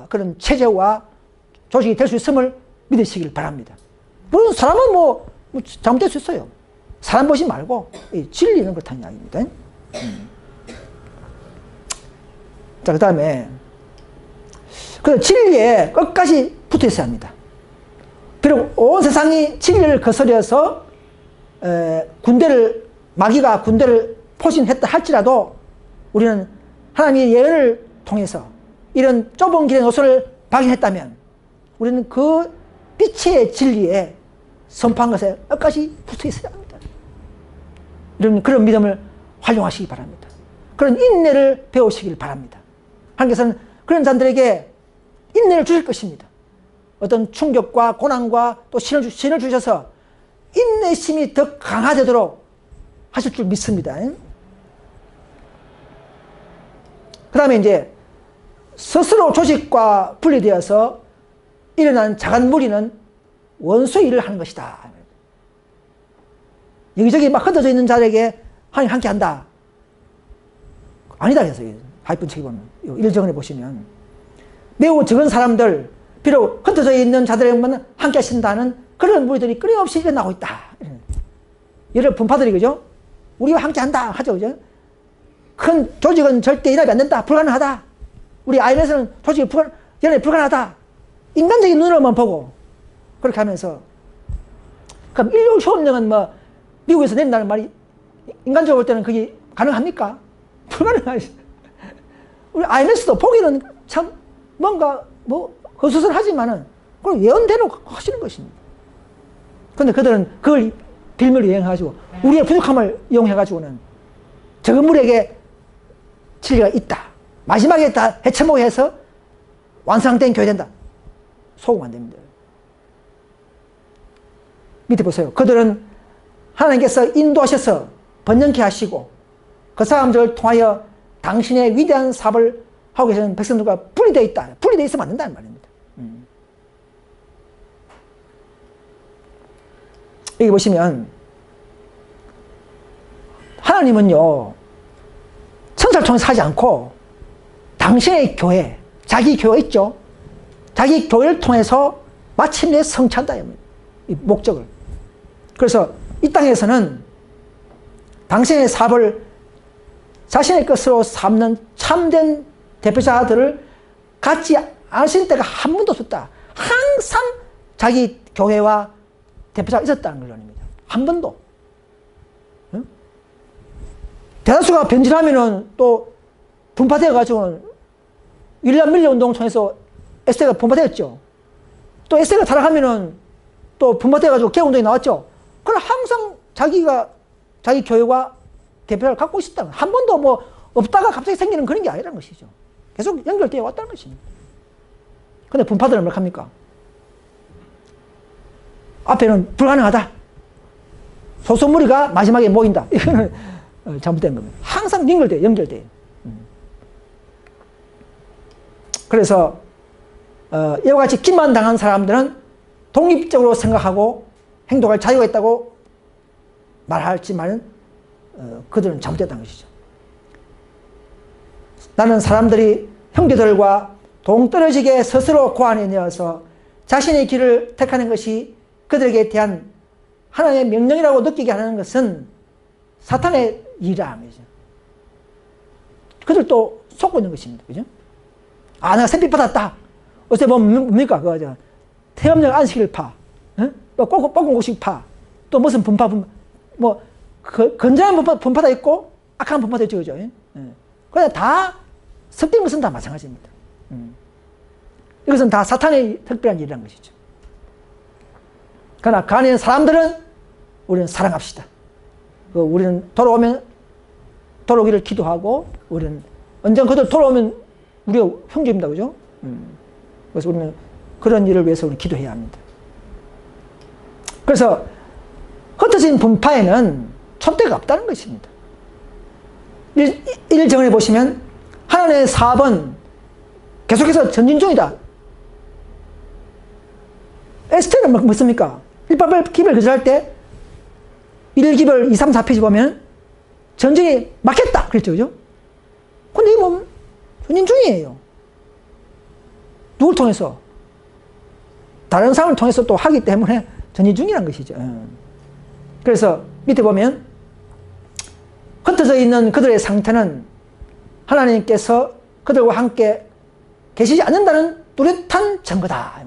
그런 체제와 조직이 될 수 있음을 믿으시길 바랍니다. 물론 사람은 뭐 잘못될 수 있어요. 사람 보지 말고 진리는 그렇다는 이야기입니다. 자, 그 다음에 그 진리에 끝까지 붙어 있어야 합니다. 비록 온 세상이 진리를 거스려서 마귀가 군대를 포진했다 할지라도 우리는 하나님의 예언을 통해서 이런 좁은 길의 노선을 발견했다면 우리는 그 빛의 진리에 선포한 것에 끝까지 붙어 있어야 합니다. 여러분 그런 믿음을 활용하시기 바랍니다. 그런 인내를 배우시길 바랍니다. 하나님께서는 그런 자들에게 인내를 주실 것입니다. 어떤 충격과 고난과 또 신을 주셔서 인내심이 더 강화되도록 하실 줄 믿습니다. 그 다음에 이제 스스로 조직과 분리되어서 일어난 작은 무리는 원수의 일을 하는 것이다. 여기저기 막 흩어져 있는 자들에게 하나님 함께 한다. 아니다. 그래서 하이픈 책에 보면 1절에 보시면 매우 적은 사람들, 비록 흩어져 있는 자들에게만 함께 하신다는 그런 무리들이 끊임없이 일어나고 있다. 여러 분파들이 그죠? 우리와 함께 한다 하죠. 그죠? 큰 조직은 절대 일하면 안 된다. 불가능하다. 우리 아이에서는 조직이 불가능하다. 인간적인 눈으로만 보고 그렇게 하면서 그럼 인류 효능은 뭐 미국에서 낸다는 말이 인간적으로 볼 때는 그게 가능합니까? 불가능하지. 우리 IMS도 보기는 참 뭔가 뭐 허수설하지만은 그걸 예언대로 하시는 것입니다. 그런데 그들은 그걸 빌미로 이용해가지고 우리의 부족함을 이용해가지고는 적은 물에게 진리가 있다. 마지막에 다 해체목해서 완성된 교회 된다. 속으면 안 됩니다. 밑에 보세요. 그들은 하나님께서 인도하셔서 번영케 하시고 그 사람들을 통하여 당신의 위대한 사업을 하고 계시는 백성들과 분리되어 있다. 분리되어 있으면 안 된다는 말입니다. 여기 보시면 하나님은요, 천사를 통해서 하지 않고 당신의 교회, 자기 교회 있죠? 자기 교회를 통해서 마침내 성취한다. 이 목적을. 그래서 이 땅에서는 당신의 사업을 자신의 것으로 삼는 참된 대표자들을 갖지 않으신 때가 한 번도 없었다. 항상 자기 교회와 대표자가 있었다는 결론입니다. 한 번도. 응? 대다수가 변질하면은 또 분파되어가지고는 윌리엄 밀러 운동을 통해서 에스테가 분파되었죠. 또 에스테가 타락하면은 또 분파되어가지고 개혁 운동이 나왔죠. 그럼 항상 자기 교회와 대표자를 갖고 있었다. 한 번도 뭐 없다가 갑자기 생기는 그런 게 아니라는 것이죠. 계속 연결되어 왔다는 것입니다. 근데 분파들은 뭘 합니까? 앞에는 불가능하다. 소수무리가 마지막에 모인다. 이거는 잘못된 겁니다. 항상 연결돼요. 그래서 이와 같이 기만당한 사람들은 독립적으로 생각하고 행동할 자유가 있다고 말할지만 그들은 잘못됐다는 것이죠. 나는 사람들이 형제들과 동떨어지게 스스로 고안해 내어서 자신의 길을 택하는 것이 그들에게 대한 하나님의 명령이라고 느끼게 하는 것은 사탄의 일이라는 거죠. 그들도 속고 있는 것입니다. 그죠? 아, 내가 샘빛 받았다. 어제 뭡니까? 그거 태음력 안식일 파. 응? 또 꽁꽁고식 파. 또 무슨 분파. 뭐, 건전한 분파도 있고, 악한 분파도 있죠. 그죠? 그냥 다 섞인 것은 다 마찬가지입니다. 이것은 다 사탄의 특별한 일이라는 것이죠. 그러나 그 안에 있는 사람들은 우리는 사랑합시다. 우리는 돌아오기를 기도하고, 우리는 언젠가 그들 돌아오면 우리가 형제입니다. 그죠? 그래서 우리는 그런 일을 위해서 우리는 기도해야 합니다. 그래서 흩어진 분파에는 촛대가 없다는 것입니다. 1절에 보시면 하나님의 사업은 계속해서 전진 중이다. 에스테는 뭐습니까? 1발 기별 거절할 때 1기별 2, 3, 4페이지 보면 전쟁이 막혔다 그랬죠. 그죠? 근데 이게 뭐 전진 중이에요. 누굴 통해서? 다른 사람을 통해서 또 하기 때문에 전진 중이라는 것이죠. 그래서 밑에 보면 흩어져 있는 그들의 상태는 하나님께서 그들과 함께 계시지 않는다는 뚜렷한 증거다.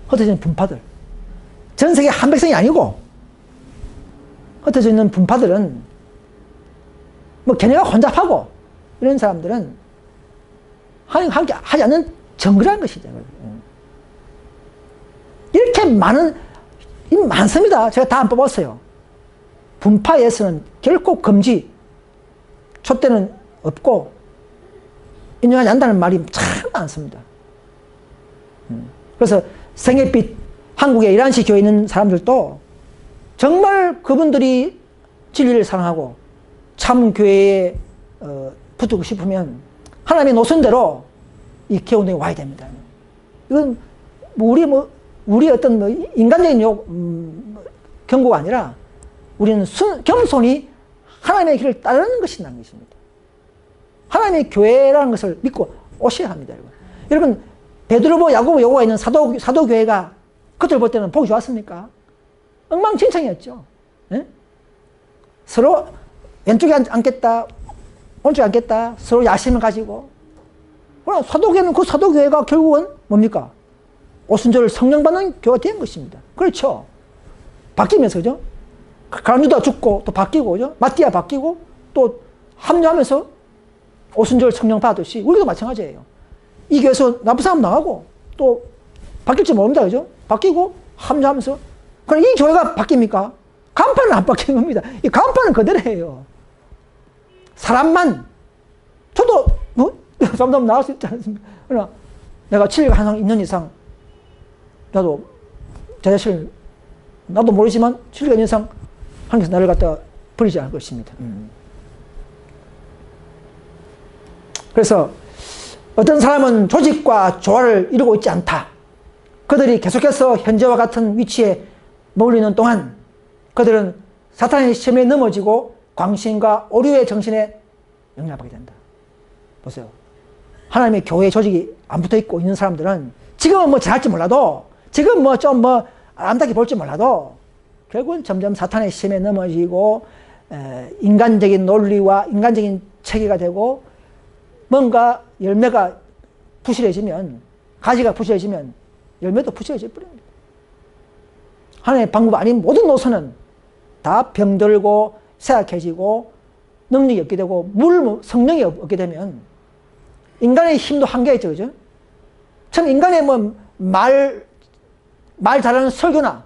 흩어져 있는 분파들. 전 세계 한 백성이 아니고 흩어져 있는 분파들은 뭐 걔네가 혼잡하고 이런 사람들은 하나님과 함께 하지 않는 증거라는 것이죠. 이렇게 많습니다. 제가 다 안 뽑았어요. 분파에서는 결코 금지, 촛대는 없고 인정하지 않는다는 말이 참 많습니다. 그래서 생애빛 한국에 이란시 교회에 있는 사람들도 정말 그분들이 진리를 사랑하고 참 교회에 붙고 싶으면 하나님의 노선대로 이 개운동에 와야 됩니다. 이건 우리의 어떤 인간적인 경고가 아니라 우리는 겸손히 하나님의 길을 따르는 것이라는 것입니다. 하나님의 교회라는 것을 믿고 오셔야 합니다. 여러분, 베드로, 야고보, 요고가 있는 사도교회가 그들 볼 때는 보기 좋았습니까? 엉망진창이었죠. 네? 서로 왼쪽에 앉겠다, 오른쪽에 앉겠다, 서로 야심을 가지고. 그러나 사도교회는 그 사도교회가 결국은 뭡니까? 오순절 성령 받는 교회가 된 것입니다. 그렇죠. 바뀌면서, 그죠? 가룟유다 죽고 또 바뀌고, 그죠? 마띠아 바뀌고 또 합류하면서 오순절 성령 받듯이 우리도 마찬가지예요. 이 교회에서 나쁜 사람 나가고 또 바뀔지 모릅니다. 그죠? 바뀌고 합류하면서. 그럼 이 교회가 바뀝니까? 간판은 안 바뀌는 겁니다. 이 간판은 그대로예요. 사람만, 저도 잠잠 나갈 수 있지 않습니까? 그러나 내가 7일 한상 있는 이상 나도 제 자신을 나도 모르지만 7일 있는 이상 하나님께서 나를 갖다가 버리지 않을 것입니다. 그래서 어떤 사람은 조직과 조화를 이루고 있지 않다. 그들이 계속해서 현재와 같은 위치에 머물리는 동안 그들은 사탄의 시험에 넘어지고 광신과 오류의 정신에 영향을 받게 된다. 보세요. 하나님의 교회 조직이 안 붙어 있고 있는 사람들은 지금은 뭐 잘할지 몰라도 지금 뭐 좀 뭐 아름답게 볼지 몰라도 결국은 점점 사탄의 시험에 넘어지고 인간적인 논리와 인간적인 체계가 되고 뭔가 열매가 부실해지면 가지가 부실해지면 열매도 부실해져 버립니다. 하나님의 방법 아닌 모든 노선은 다 병들고 쇠약해지고 능력이 없게 되고 성령이 없게 되면 인간의 힘도 한계가 있죠. 그죠? 참 인간의 뭐 말 잘하는 설교나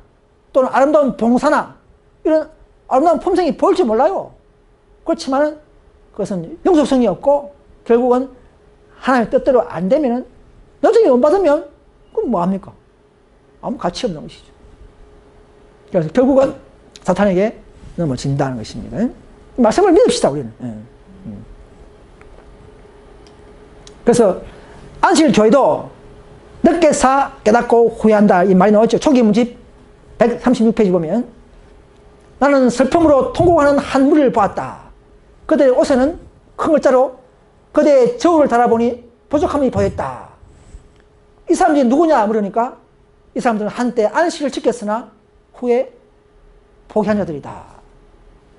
또는 아름다운 봉사나 이런 아름다운 품성이 보일지 몰라요. 그렇지만은 그것은 영속성이 없고 결국은 하나님의 뜻대로 안 되면은 여정이 못 받으면 그럼 뭐 합니까? 아무 가치 없는 것이죠. 그래서 결국은 사탄에게 넘어진다는 것입니다. 말씀을 믿읍시다, 우리는. 그래서 안식일 교회도 늦게 사 깨닫고 후회한다 이 말이 나왔죠. 초기 문집 136페이지 보면 나는 슬픔으로 통곡하는 한 무리를 보았다. 그들의 옷에는 큰 글자로 그들의 저울을 달아보니 부족함이 보였다. 이 사람들이 누구냐 물으니까 이 사람들은 한때 안식을 지켰으나 후에 포기한 자들이다.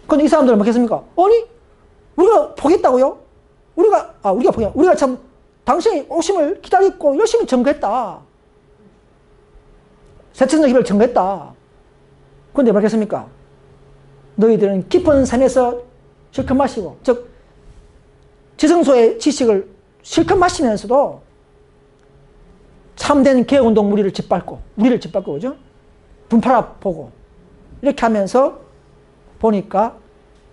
그런데 이 사람들은 뭐겠습니까? 아니 우리가 포기했다고요? 우리가 포기. 우리가 참 당신의 오심을 기다렸고 열심히 증거했다. 새천년 기별을 증거했다. 그런데 뭐겠습니까? 너희들은 깊은 산에서 실컷 마시고, 즉 지성소의 지식을 실컷 마시면서도 참된 개혁운동 우리를 짓밟고, 그죠? 분파라 보고 이렇게 하면서 보니까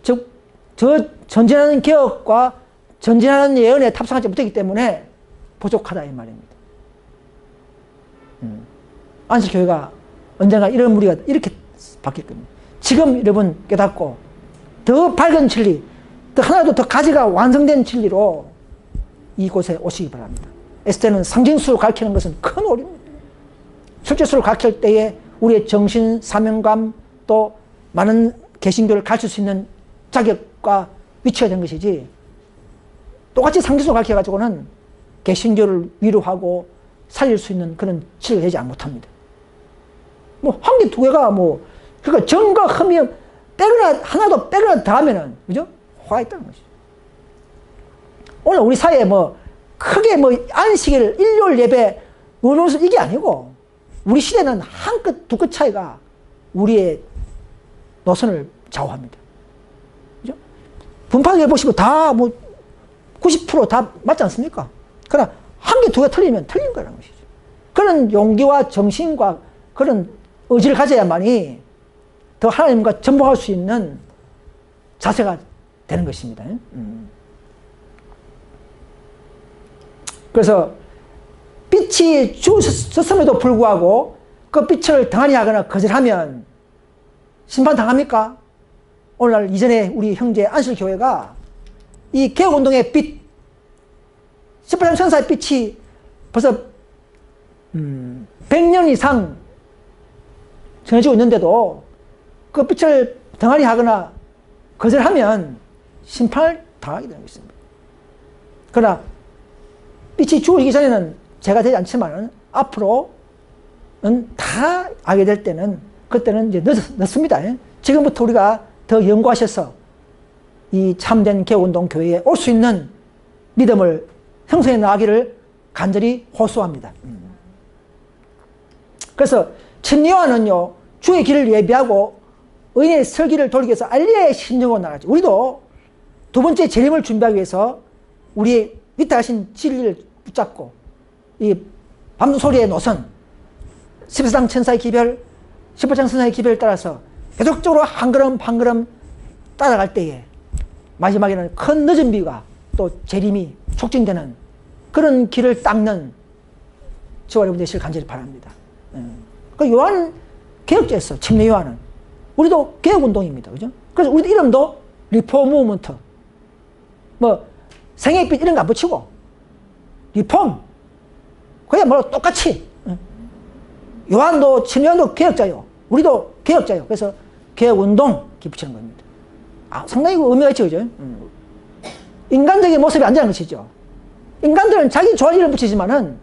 즉 저 전진하는 개혁과 전진하는 예언에 탑승하지 못했기 때문에 부족하다 이 말입니다. 안식교회가 언젠가 이런 무리가 이렇게 바뀔 겁니다. 지금 여러분 깨닫고 더 밝은 진리, 더 하나도 더 가지가 완성된 진리로 이곳에 오시기 바랍니다. 에스테는 상징수를 가르치는 것은 큰 오류입니다. 실제수를 가르칠 때에 우리의 정신, 사명감 또 많은 개신교를 가르칠 수 있는 자격과 위치가 된 것이지 똑같이 상징수를 가르쳐가지고는 개신교를 위로하고 살릴 수 있는 그런 치료가 되지 못합니다. 뭐 한 개 두 개가 뭐 그러니까 정과 흠이 빼거나 하나도 빼거나 더하면은 그죠? 화가 있다는 것이죠. 오늘 우리 사회에 뭐 크게 뭐 안식일 일요일 예배 의료수 이게 아니고 우리 시대는 한 끗 두 끗 차이가 우리의 노선을 좌우합니다. 그죠? 분파해 보시고 다 뭐 90% 다 맞지 않습니까? 그러나 한 개 두 개 틀리면 틀린 거라는 것이죠. 그런 용기와 정신과 그런 의지를 가져야만이 더 하나님과 전복할 수 있는 자세가 되는 것입니다. 그래서 빛이 주셨음에도 불구하고 그 빛을 덩하니 하거나 거절하면 심판당합니까? 오늘날 이전에 우리 형제 안식교회가 이 개혁운동의 빛, 18장 천사의 빛이 벌써 100년 이상 전해지고 있는데도 그 빛을 덩하니 하거나 거절하면 심판을 당하게 되는 것입니다. 그러나 빛이 주어지기 전에는 죄가 되지 않지만 앞으로는 다 알게 될 때는 그때는 이제 늦습니다. 지금부터 우리가 더 연구하셔서 이 참된 개혁운동 교회에 올 수 있는 믿음을 형성해 나가기를 간절히 호소합니다. 그래서 천리와는요 주의 길을 예비하고 의인의 설기를 돌리기 위해서 알리의 심정으로 나가죠. 우리도 두 번째 재림을 준비하기 위해서 우리의 위태하신 진리를 붙잡고 이 밤소리의 노선 14장 천사의 기별 18장 천사의 기별을 따라서 계속적으로 한 걸음 한 걸음 따라갈 때에 마지막에는 큰 늦은 비가 또 재림이 촉진되는 그런 길을 닦는 저와 여러분 되시길 간절히 바랍니다. 그 요한 개혁자였어. 침례 요한은. 우리도 개혁운동입니다. 그죠? 그래서 우리 이름도 리폼 무브먼트. 뭐 생애빛 이런 거 안 붙이고 리폼. 그야말로 똑같이. 요한도 침례 요한도 개혁자요. 우리도 개혁자요. 그래서 개혁운동 붙이는 겁니다. 상당히 의미가 있죠. 그죠? 인간적인 모습이 안 되는 것이죠. 인간들은 자기 좋아하는 이름 붙이지만은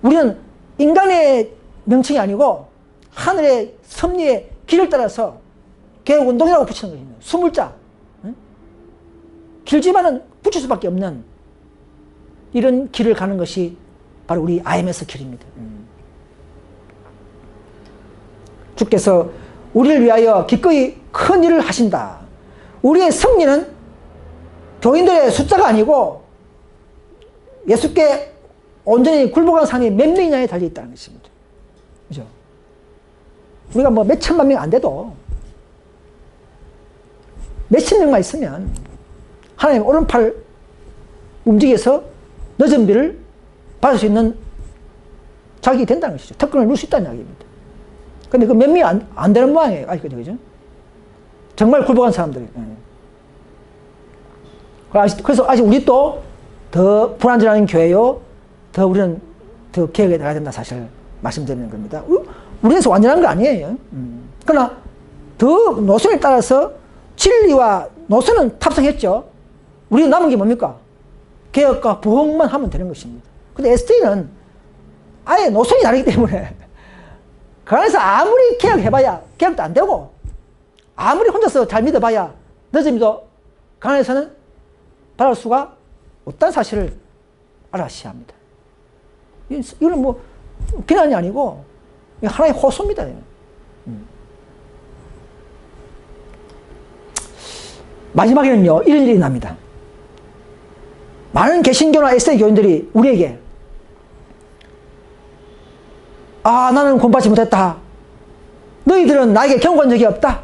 우리는 인간의 명칭이 아니고 하늘의 섭리의 길을 따라서 개혁운동이라고 붙이는 것입니다. 20자. 길지만은 붙일 수밖에 없는 이런 길을 가는 것이 바로 우리 IMS 길입니다. 주께서 우리를 위하여 기꺼이 큰 일을 하신다. 우리의 승리는 교인들의 숫자가 아니고 예수께 온전히 굴복한 사람이 몇 명이냐에 달려있다는 것입니다. 그죠? 우리가 뭐 몇 천만 명 안 돼도 몇십 명만 있으면 하나님 오른팔 움직여서 늦은 비를 받을 수 있는 자격이 된다는 것이죠. 특권을 누릴 수 있다는 이야기입니다. 근데 그 몇 명이 안 되는 모양이에요. 아직까지. 그죠? 정말 굴복한 사람들이. 그래서 아직 우리 또 더 불안전한 교회요. 더 우리는 더 개혁에 나가야 된다 사실 말씀드리는 겁니다. 우리에서 완전한 거 아니에요. 그러나 더 노선에 따라서 진리와 노선은 탑승했죠. 우리는 남은 게 뭡니까? 개혁과 부흥만 하면 되는 것입니다. 근데 SD는 아예 노선이 다르기 때문에 그 안에서 아무리 개혁해봐야 개혁도 안 되고 아무리 혼자서 잘 믿어봐야 늦음이도 그 안에서는 바랄 수가 없다는 사실을 알아셔야 합니다. 이건 뭐 비난이 아니고 하나의 호소입니다. 마지막에는요 이런 일이 납니다. 많은 개신교나 SD 교인들이 우리에게 나는 구원받지 못했다. 너희들은 나에게 경고한 적이 없다.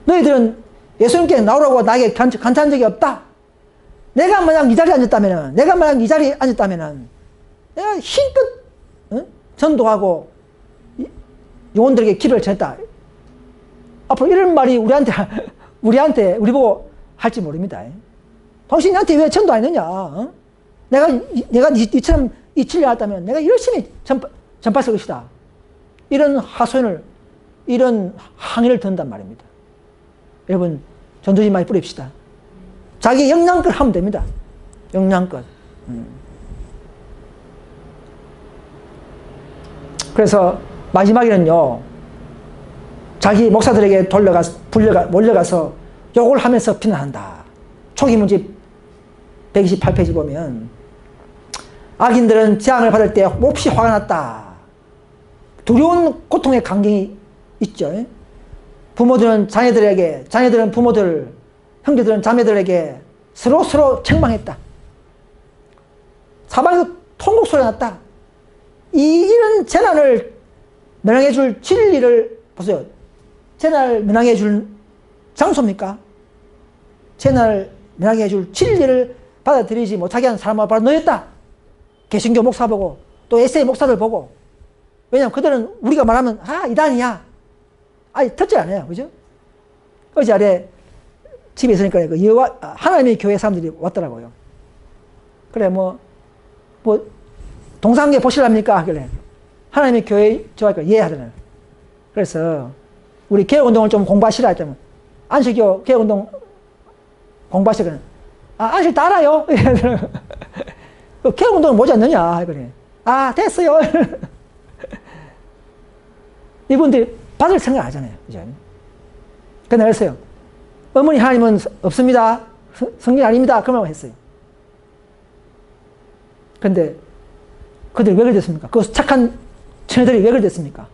너희들은 예수님께 나오라고 나에게 간청한 적이 없다. 내가 만약 이 자리에 앉았다면은, 내가 힘껏 전도하고 영혼들에게 기도를 전했다. 앞으로 이런 말이 우리 보고 할지 모릅니다. 당신이 나한테 왜 전도 안 했느냐? 내가 니처럼 이 진리를 알았다면 내가 열심히 전파했을 것이다. 이런 하소연을, 이런 항의를 든단 말입니다. 여러분, 전도지 많이 뿌립시다. 자기 역량껏 하면 됩니다. 역량껏. 그래서 마지막에는요, 자기 목사들에게 몰려가서 욕을 하면서 비난한다. 초기 문제 128페이지 보면 악인들은 재앙을 받을 때 몹시 화가 났다. 두려운 고통의 감정이 있죠. 부모들은 자녀들에게, 자녀들은 부모들, 형제들은 자매들에게 서로 책망했다. 사방에서 통곡 소리가 났다. 이런 재난을 면항해 줄 진리를 보세요. 재난을 면항해 줄 장소입니까? 재난을 면항해 줄 진리를 받아들이지 못하게 한 사람은 바로 너였다. 개신교 목사 보고 또 SA 목사들 보고. 왜냐하면 그들은 우리가 말하면 이단이야. 듣지 않아요. 그죠? 어제 아래 집에 있으니까 하나님의 교회 사람들이 왔더라고요. 그래 뭐 동상계 보실랍니까? 하길래 하나님의 교회 좋아하니까 예 하더라고요. 그래서 우리 개혁운동을 좀 공부하시라 했더니 안식교 개혁운동 공부하시거든. 안식 다 알아요. 개혁운동은 뭐지 않느냐? 그래. 됐어요. 이분들이 받을 생각 안 하잖아요. 그죠? 근데 그랬어요. 어머니 하나님은 없습니다. 성령 아닙니다. 그러면 했어요. 근데 그들이 왜 그랬습니까? 그 착한 처녀들이 왜 그랬습니까?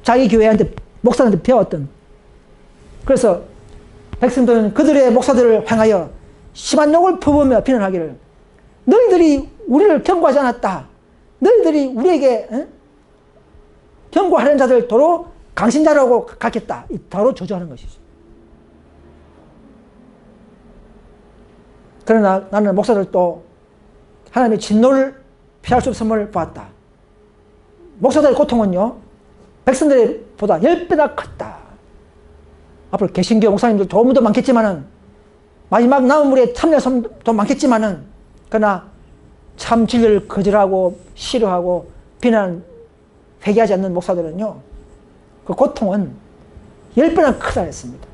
자기 교회한테 목사한테 배웠던. 그래서 백성들은 그들의 목사들을 향하여 심한 욕을 퍼부으며 비난하기를 너희들이 우리를 경고하지 않았다. 너희들이 우리에게 경고하려는 자들 도로 강신자라고 가르쳤다. 바로 저주하는 것이죠. 그러나 나는 목사들도 하나님의 진노를 피할 수 없음을 보았다. 목사들의 고통은요, 백성들의 보다 10배나 컸다. 앞으로 개신교 목사님들 좋은 분도 많겠지만은, 마지막 남은 물에 참여할 사람도 많겠지만은, 그러나 참 진리를 거절하고 싫어하고 비난, 회개하지 않는 목사들은요, 그 고통은 10배나 크다 했습니다.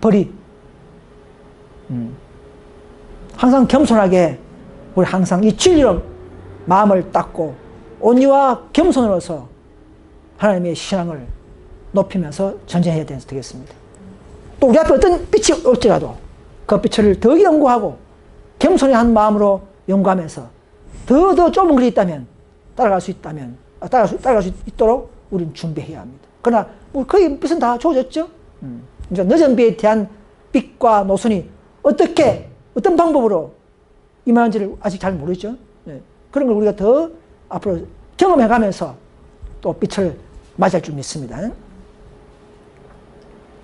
벌이. 항상 겸손하게, 우리 항상 이 진리로 마음을 닦고 온유와 겸손으로서 하나님의 신앙을 높이면서 전쟁해야 되겠습니다. 또 우리 앞에 어떤 빛이 올지라도 그 빛을 더 연구하고 겸손히 한 마음으로 연구하면서 더 좁은 길이 있다면 따라갈 수 있도록 우리는 준비해야 합니다. 그러나 거의 빛은 다 주어졌죠. 이제 늦은 비에 대한 빛과 노선이 어떤 방법으로 임하는지를 아직 잘 모르죠. 네. 그런 걸 우리가 더 앞으로 경험해가면서 또 빛을 맞이할 줄 믿습니다.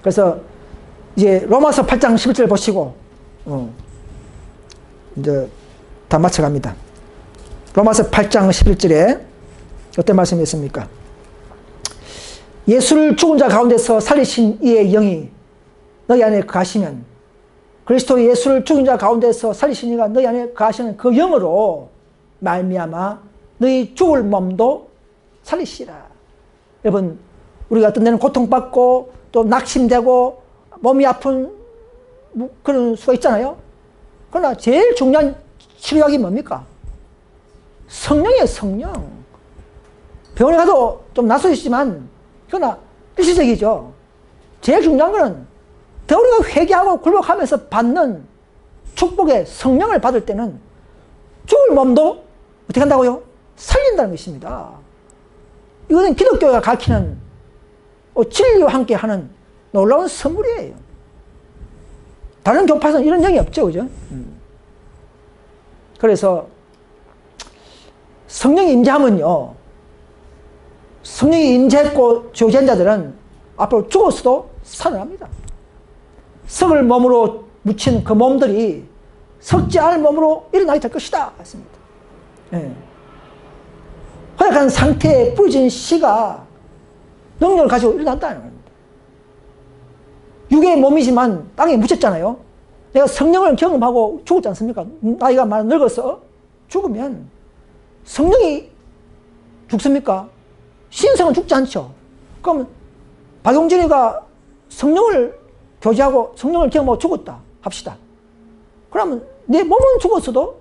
그래서 이제 로마서 8장 11절 보시고 이제 다 맞춰갑니다. 로마서 8장 11절에 어떤 말씀이 있습니까? 예수를 죽은 자 가운데서 살리신 이의 영이 너희 안에 거하시면, 그리스도 예수를 죽은 자 가운데서 살리신 이가 너희 안에 거하시는 그 영으로 말미암아 너희 죽을 몸도 살리시라. 여러분, 우리가 어떤 데는 고통받고 또 낙심되고 몸이 아픈 그런 수가 있잖아요. 그러나 제일 중요한 치료약이 뭡니까? 성령이에요, 성령. 병원에 가도 좀 낯설지만 그러나 일시적이죠. 제일 중요한 거는 더 우리가 회개하고 굴복하면서 받는 축복의 성령을 받을 때는 죽을 몸도 어떻게 한다고요? 살린다는 것입니다. 이거는 기독교가 가르치는 진리와 함께 하는 놀라운 선물이에요. 다른 교파에서는 이런 영이 없죠, 그죠? 그래서 성령이 임재하면요, 성령이 임재했고 지어진 자들은 앞으로 죽었어도 살아납니다. 썩을 몸으로 묻힌 그 몸들이 썩지 않을 몸으로 일어나게 될 것이다 했습니다. 네. 허약한 상태에 뿌려진 씨가 능력을 가지고 일어난다는 겁니다. 육의 몸이지만 땅에 묻혔잖아요. 내가 성령을 경험하고 죽었지 않습니까? 나이가 많이 늙어서 죽으면 성령이 죽습니까? 신성은 죽지 않죠. 그럼 박용진이가 성령을 교제하고 성령을 경험하고 죽었다 합시다. 그러면 내 몸은 죽었어도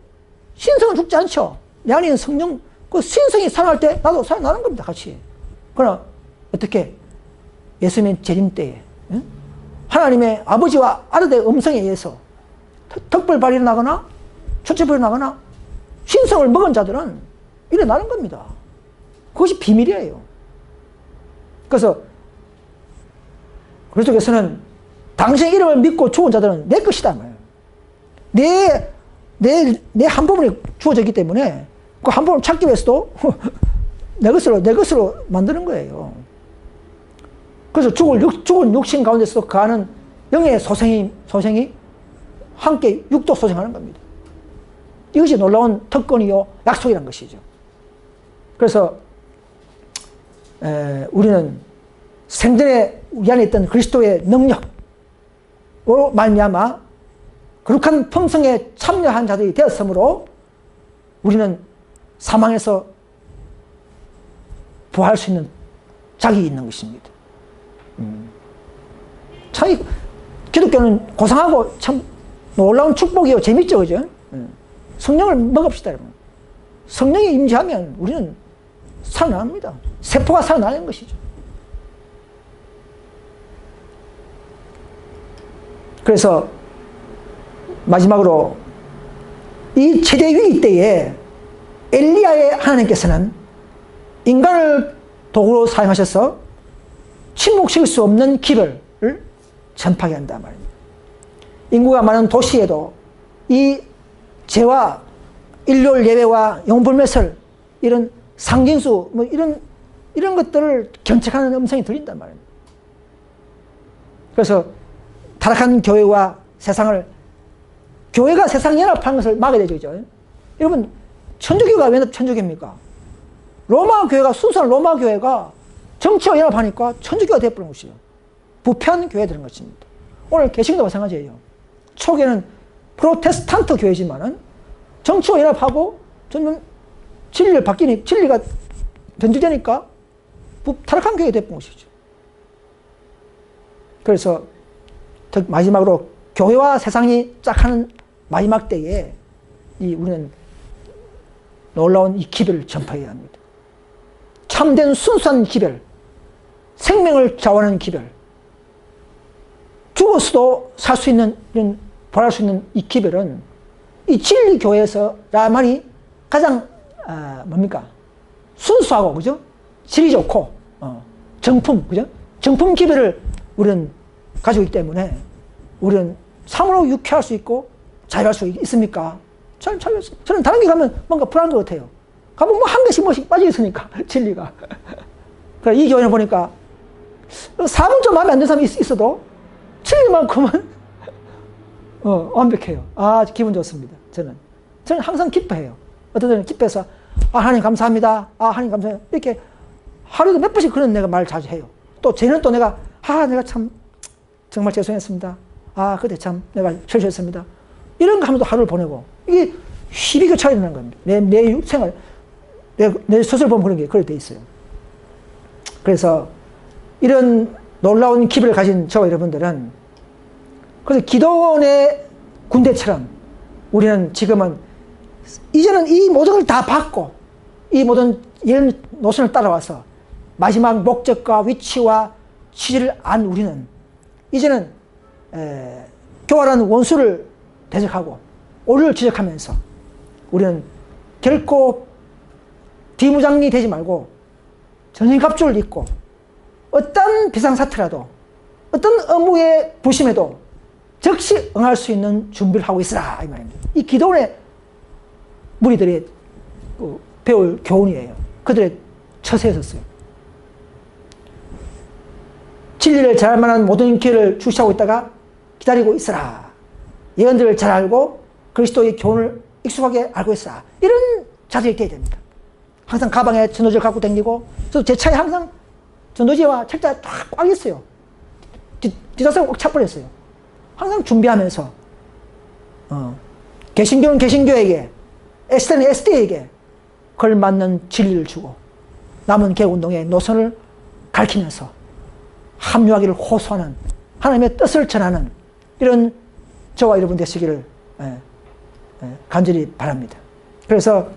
신성은 죽지 않죠. 내 안에 있는 성령, 그 신성이 살아날 때 나도 살아나는 겁니다, 같이. 그러나 어떻게? 예수님 재림 때에 하나님의 아버지와 아들의 음성에 의해서 덕벌 일어나거나 초체벌 일어나거나 신성을 먹은 자들은 일어나는 겁니다. 그것이 비밀이에요. 그래서 그리스도께서는 당신의 이름을 믿고 죽은 자들은 내 것이다 말이에요. 내 한 부분이 주어졌기 때문에 그 한 부분을 찾기 위해서도 내 것으로 만드는 거예요. 그래서 죽은 육신 가운데서 거하는 영의 소생이 함께 육도 소생하는 겁니다. 이것이 놀라운 특권이요 약속이라는 것이죠. 그래서 우리는 생전에 우리 안에 있던 그리스도의 능력으로 말미암아 거룩한 품성에 참여한 자들이 되었으므로 우리는 사망에서 부활할 수 있는 자격이 있는 것입니다. 참 기독교는 고상하고 참 놀라운 축복이요 재밌죠, 그죠? 성령을 먹읍시다, 여러분. 성령이 임재하면 우리는 살아납니다. 세포가 살아나는 것이죠. 그래서 마지막으로 이 최대 위기 때에 엘리야의 하나님께서는 인간을 도구로 사용하셔서 침묵시킬 수 없는 길을 전파하게 한단 말입니다. 인구가 많은 도시에도 이 죄와 일요일 예배와 영불매설 이런 상징수 뭐 이런 것들을 견책하는 음성이 들린단 말입니다. 그래서 타락한 교회와 세상을 교회가 세상 연합하는 것을 막아야 되죠. 여러분 천주교가 왜 천주교입니까? 로마 교회가, 순수한 로마 교회가 정치와 연합하니까 천주교가 되어버린 것이에요. 부패한 교회가 되는 것입니다. 오늘 개신교도 마찬가지예요. 초기에는 프로테스탄트 교회지만은 정치와 연합하고 점점 진리가 변질되니까 타락한 교회가 되어버린 것이죠. 그래서 마지막으로 교회와 세상이 짝하는 마지막 때에 우리는 놀라운 이 기별을 전파해야 합니다. 참된 순수한 기별, 생명을 좌우하는 기별, 죽었어도 살 수 있는, 부활할 수 있는 이 기별은 이 진리교회에서라 말이 가장 뭡니까? 순수하고, 그죠? 질이 좋고, 정품, 그죠? 정품 기별을 우리는 가지고 있기 때문에 우리는 참으로 유쾌할 수 있고 자유할 수 있습니까? 저는 다른 데 가면 뭔가 불안한 것 같아요. 가면 뭐 한 개씩 빠져 있으니까, 진리가. 그래, 이 교회는 보니까 4분 좀 마음에 안 드는 사람이 있어도 진리만큼은 완벽해요. 아, 기분 좋습니다. 저는 항상 기뻐해요. 어떤 때는 기뻐해서 하나님 감사합니다. 하나님 감사해요. 이렇게 하루에도 몇 번씩 그런 내가 말 자주 해요. 또 쟤는 또 내가 내가 참 정말 죄송했습니다. 그때 참 내가 실수했습니다. 이런 거 하면서 하루를 보내고, 이게 희비교차가 일어나는 겁니다. 내 생활, 내 스스로 보면 그런 게 그렇게 돼 있어요. 그래서 이런 놀라운 기별을 가진 저와 여러분들은, 그래서 기도원의 군대처럼 우리는 지금은 이제는 이 모든 걸 다 받고 이 모든 이런 노선을 따라와서 마지막 목적과 위치와 취지를 안 우리는 이제는 교활한 원수를 대적하고 오류를 지적하면서 우리는 결코 비무장이 되지 말고 전신갑주를 입고 어떤 비상사태라도 어떤 업무에 부심에도 즉시 응할 수 있는 준비를 하고 있으라, 이 말입니다. 이 기도원의 무리들이 배울 교훈이에요. 그들의 처세에 섰어요. 진리를 잘할 만한 모든 기회를 주시하고 있다가 기다리고 있으라. 예언들을 잘 알고 그리스도의 교훈을 익숙하게 알고 있으라. 이런 자세가 되어야 됩니다. 항상 가방에 전도지를 갖고 다니고, 그래서 제 차에 항상 전도지와 책자 꽉 있어요. 뒷좌석에 꽉 차버렸어요. 항상 준비하면서 개신교는 개신교에게, SD는 SD에게 걸맞는 진리를 주고 남은 개운동의 노선을 가르치면서 합류하기를 호소하는 하나님의 뜻을 전하는 이런 저와 여러분 되시기를 간절히 바랍니다. 그래서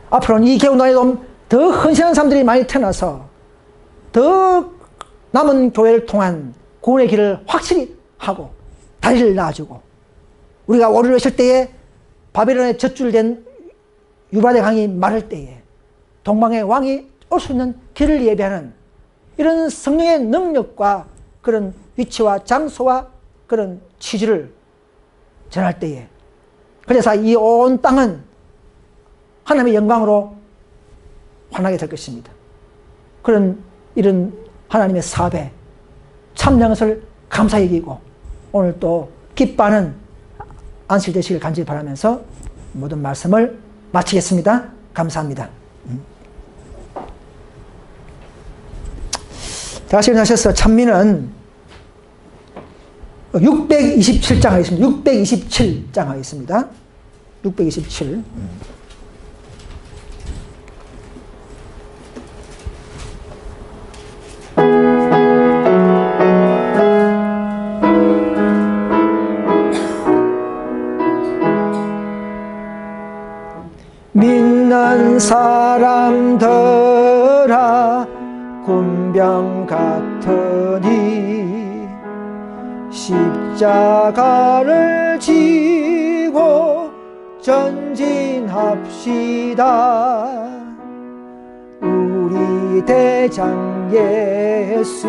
앞으로는 이 개운동에도 더 헌신한 사람들이 많이 태어나서 더 남은 교회를 통한 구원의 길을 확실히 하고 다리를 놔주고, 우리가 오류를 했을 때에 바벨론에 젖줄된 유바데 강이 마를 때에 동방의 왕이 올 수 있는 길을 예배하는 이런 성령의 능력과 그런 위치와 장소와 그런 취지를 전할 때에, 그래서 이 온 땅은 하나님의 영광으로 환하게 될 것입니다. 이런 하나님의 사업에 참된 것을 감사히 여기고 오늘 또 기뻐하는 안식 되시길 간절히 바라면서 모든 말씀을 마치겠습니다. 감사합니다. 다시 일어나셔서 찬미는 627장 하겠습니다. 627장 하겠습니다. 627. 믿는 사람들아 군병 같으니 십자가를 지고 전진합시다. 우리 대장 예수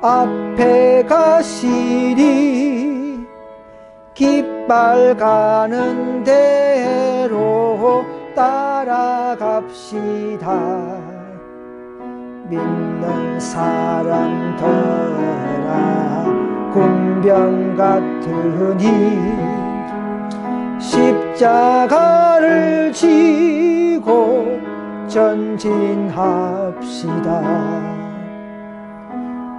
앞에 가시리. 깃발 가는 대로 따라갑시다. 믿는 사람들아 군병 같으니 십자가를 지고 전진합시다.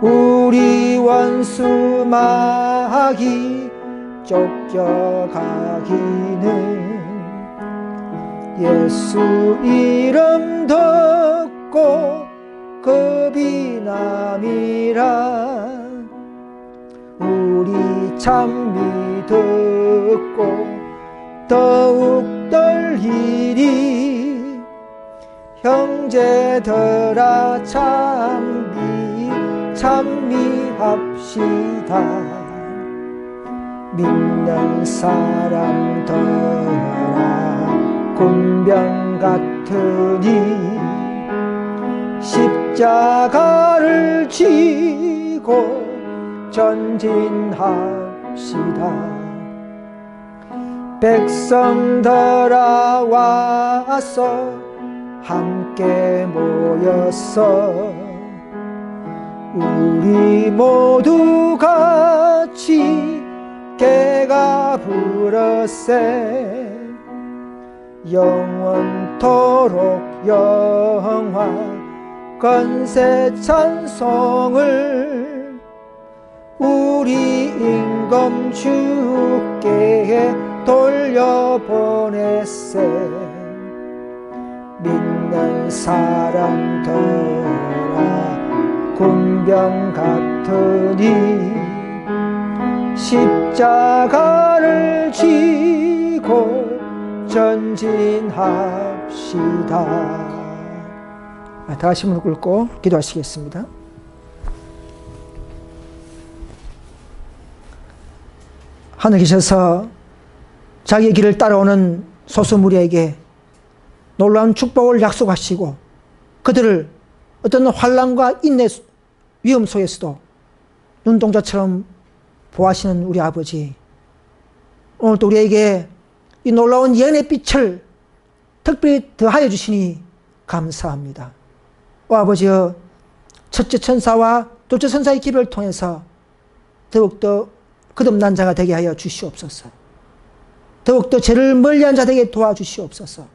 우리 원수 마귀 쫓겨가기는 예수 이름 듣고 겁이 남이라. 우리 참 믿고 더욱 떨리리. 형제들아 찬미합시다. 믿는 사람들아 군병 같으니 십자가를 지고 전진합시다. 백성들아 와서 함께 모여서 우리 모두 같이 개가 부르세. 영원토록 영화 건세 찬송을 우리 임금 주께 돌려보냈세. 믿는 사람들아 군병 같으니 십자가를 지고 전진합시다. 다 같이 무릎 꿇고 기도하시겠습니다. 하늘 계셔서 자기의 길을 따라오는 소수무리에게 놀라운 축복을 약속하시고 그들을 어떤 환난과 인내 위험 속에서도 눈동자처럼 보호하시는 우리 아버지, 오늘도 우리에게 이 놀라운 예언의 빛을 특별히 더하여 주시니 감사합니다. 오 아버지여, 첫째 천사와 둘째 천사의 기별을 통해서 더욱더 거듭난 자가 되게 하여 주시옵소서. 더욱더 죄를 멀리한 자 되게 도와주시옵소서.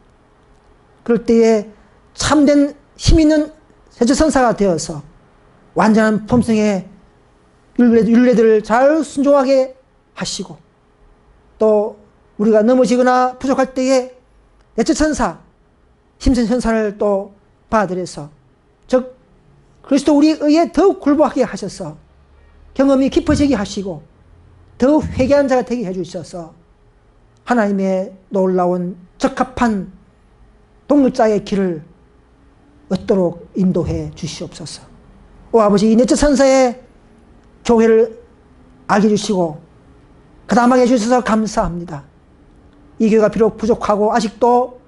그럴 때에 참된 힘있는 셋째 천사가 되어서 완전한 품성의 율례들을 잘 순종하게 하시고, 또 우리가 넘어지거나 부족할 때에 넷째 천사, 힘센 천사를 또 받아들여서, 즉 그리스도 우리의 의에 더욱 굴복하게 하셔서 경험이 깊어지게 하시고 더욱 회개한 자가 되게 해주셔서 하나님의 놀라운 적합한 동력자의 길을 얻도록 인도해 주시옵소서. 오 아버지, 이 넷째 천사의 교회를 알게 해주시고 가담하게 해주셔서 감사합니다. 이 교회가 비록 부족하고 아직도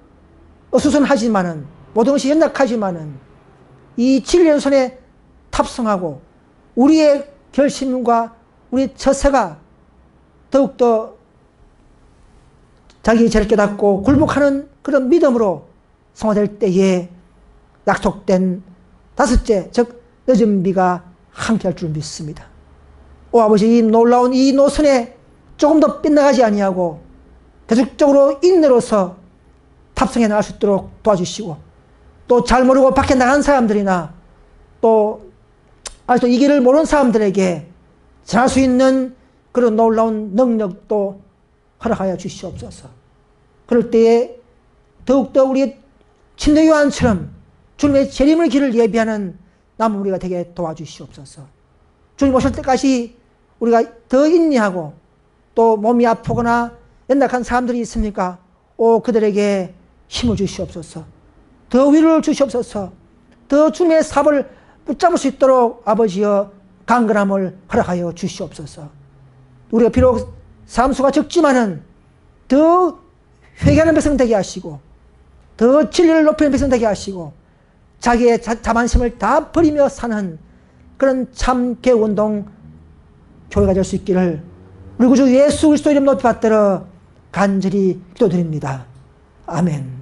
어수선하지만은, 모든 것이 연약하지만은 이 진리의 손에 탑승하고 우리의 결심과 우리의 처세가 더욱더 자기의 죄를 깨닫고 굴복하는 그런 믿음으로 성화될 때에 약속된 다섯째, 즉 늦은 비가 함께할 줄 믿습니다. 오 아버지, 이 놀라운 이 노선에 조금 더 빗나가지 아니하고 계속적으로 인내로서 탑승해 나갈 수 있도록 도와주시고, 또 잘 모르고 밖에 나간 사람들이나 또 아직도 이 길을 모르는 사람들에게 전할 수 있는 그런 놀라운 능력도 허락하여 주시옵소서. 그럴 때에 더욱더 우리의 침례 요한처럼 주님의 재림의 길을 예비하는 남은 우리가 되게 도와주시옵소서. 주님 오실 때까지 우리가 더 인내하고, 또 몸이 아프거나 연약한 사람들이 있습니까? 그들에게 힘을 주시옵소서. 더 위로를 주시옵소서. 더 주님의 삽을 붙잡을 수 있도록 아버지여 강건함을 허락하여 주시옵소서. 우리가 비록 삶수가 적지만은 더 회개하는 백성 되게 하시고, 더 진리를 높이는 백성 되게 하시고, 자기의 자만심을 다 버리며 사는 그런 참 개운동 교회가 될 수 있기를 우리 구주 예수 그리스도 이름 높이 받들어 간절히 기도드립니다. 아멘.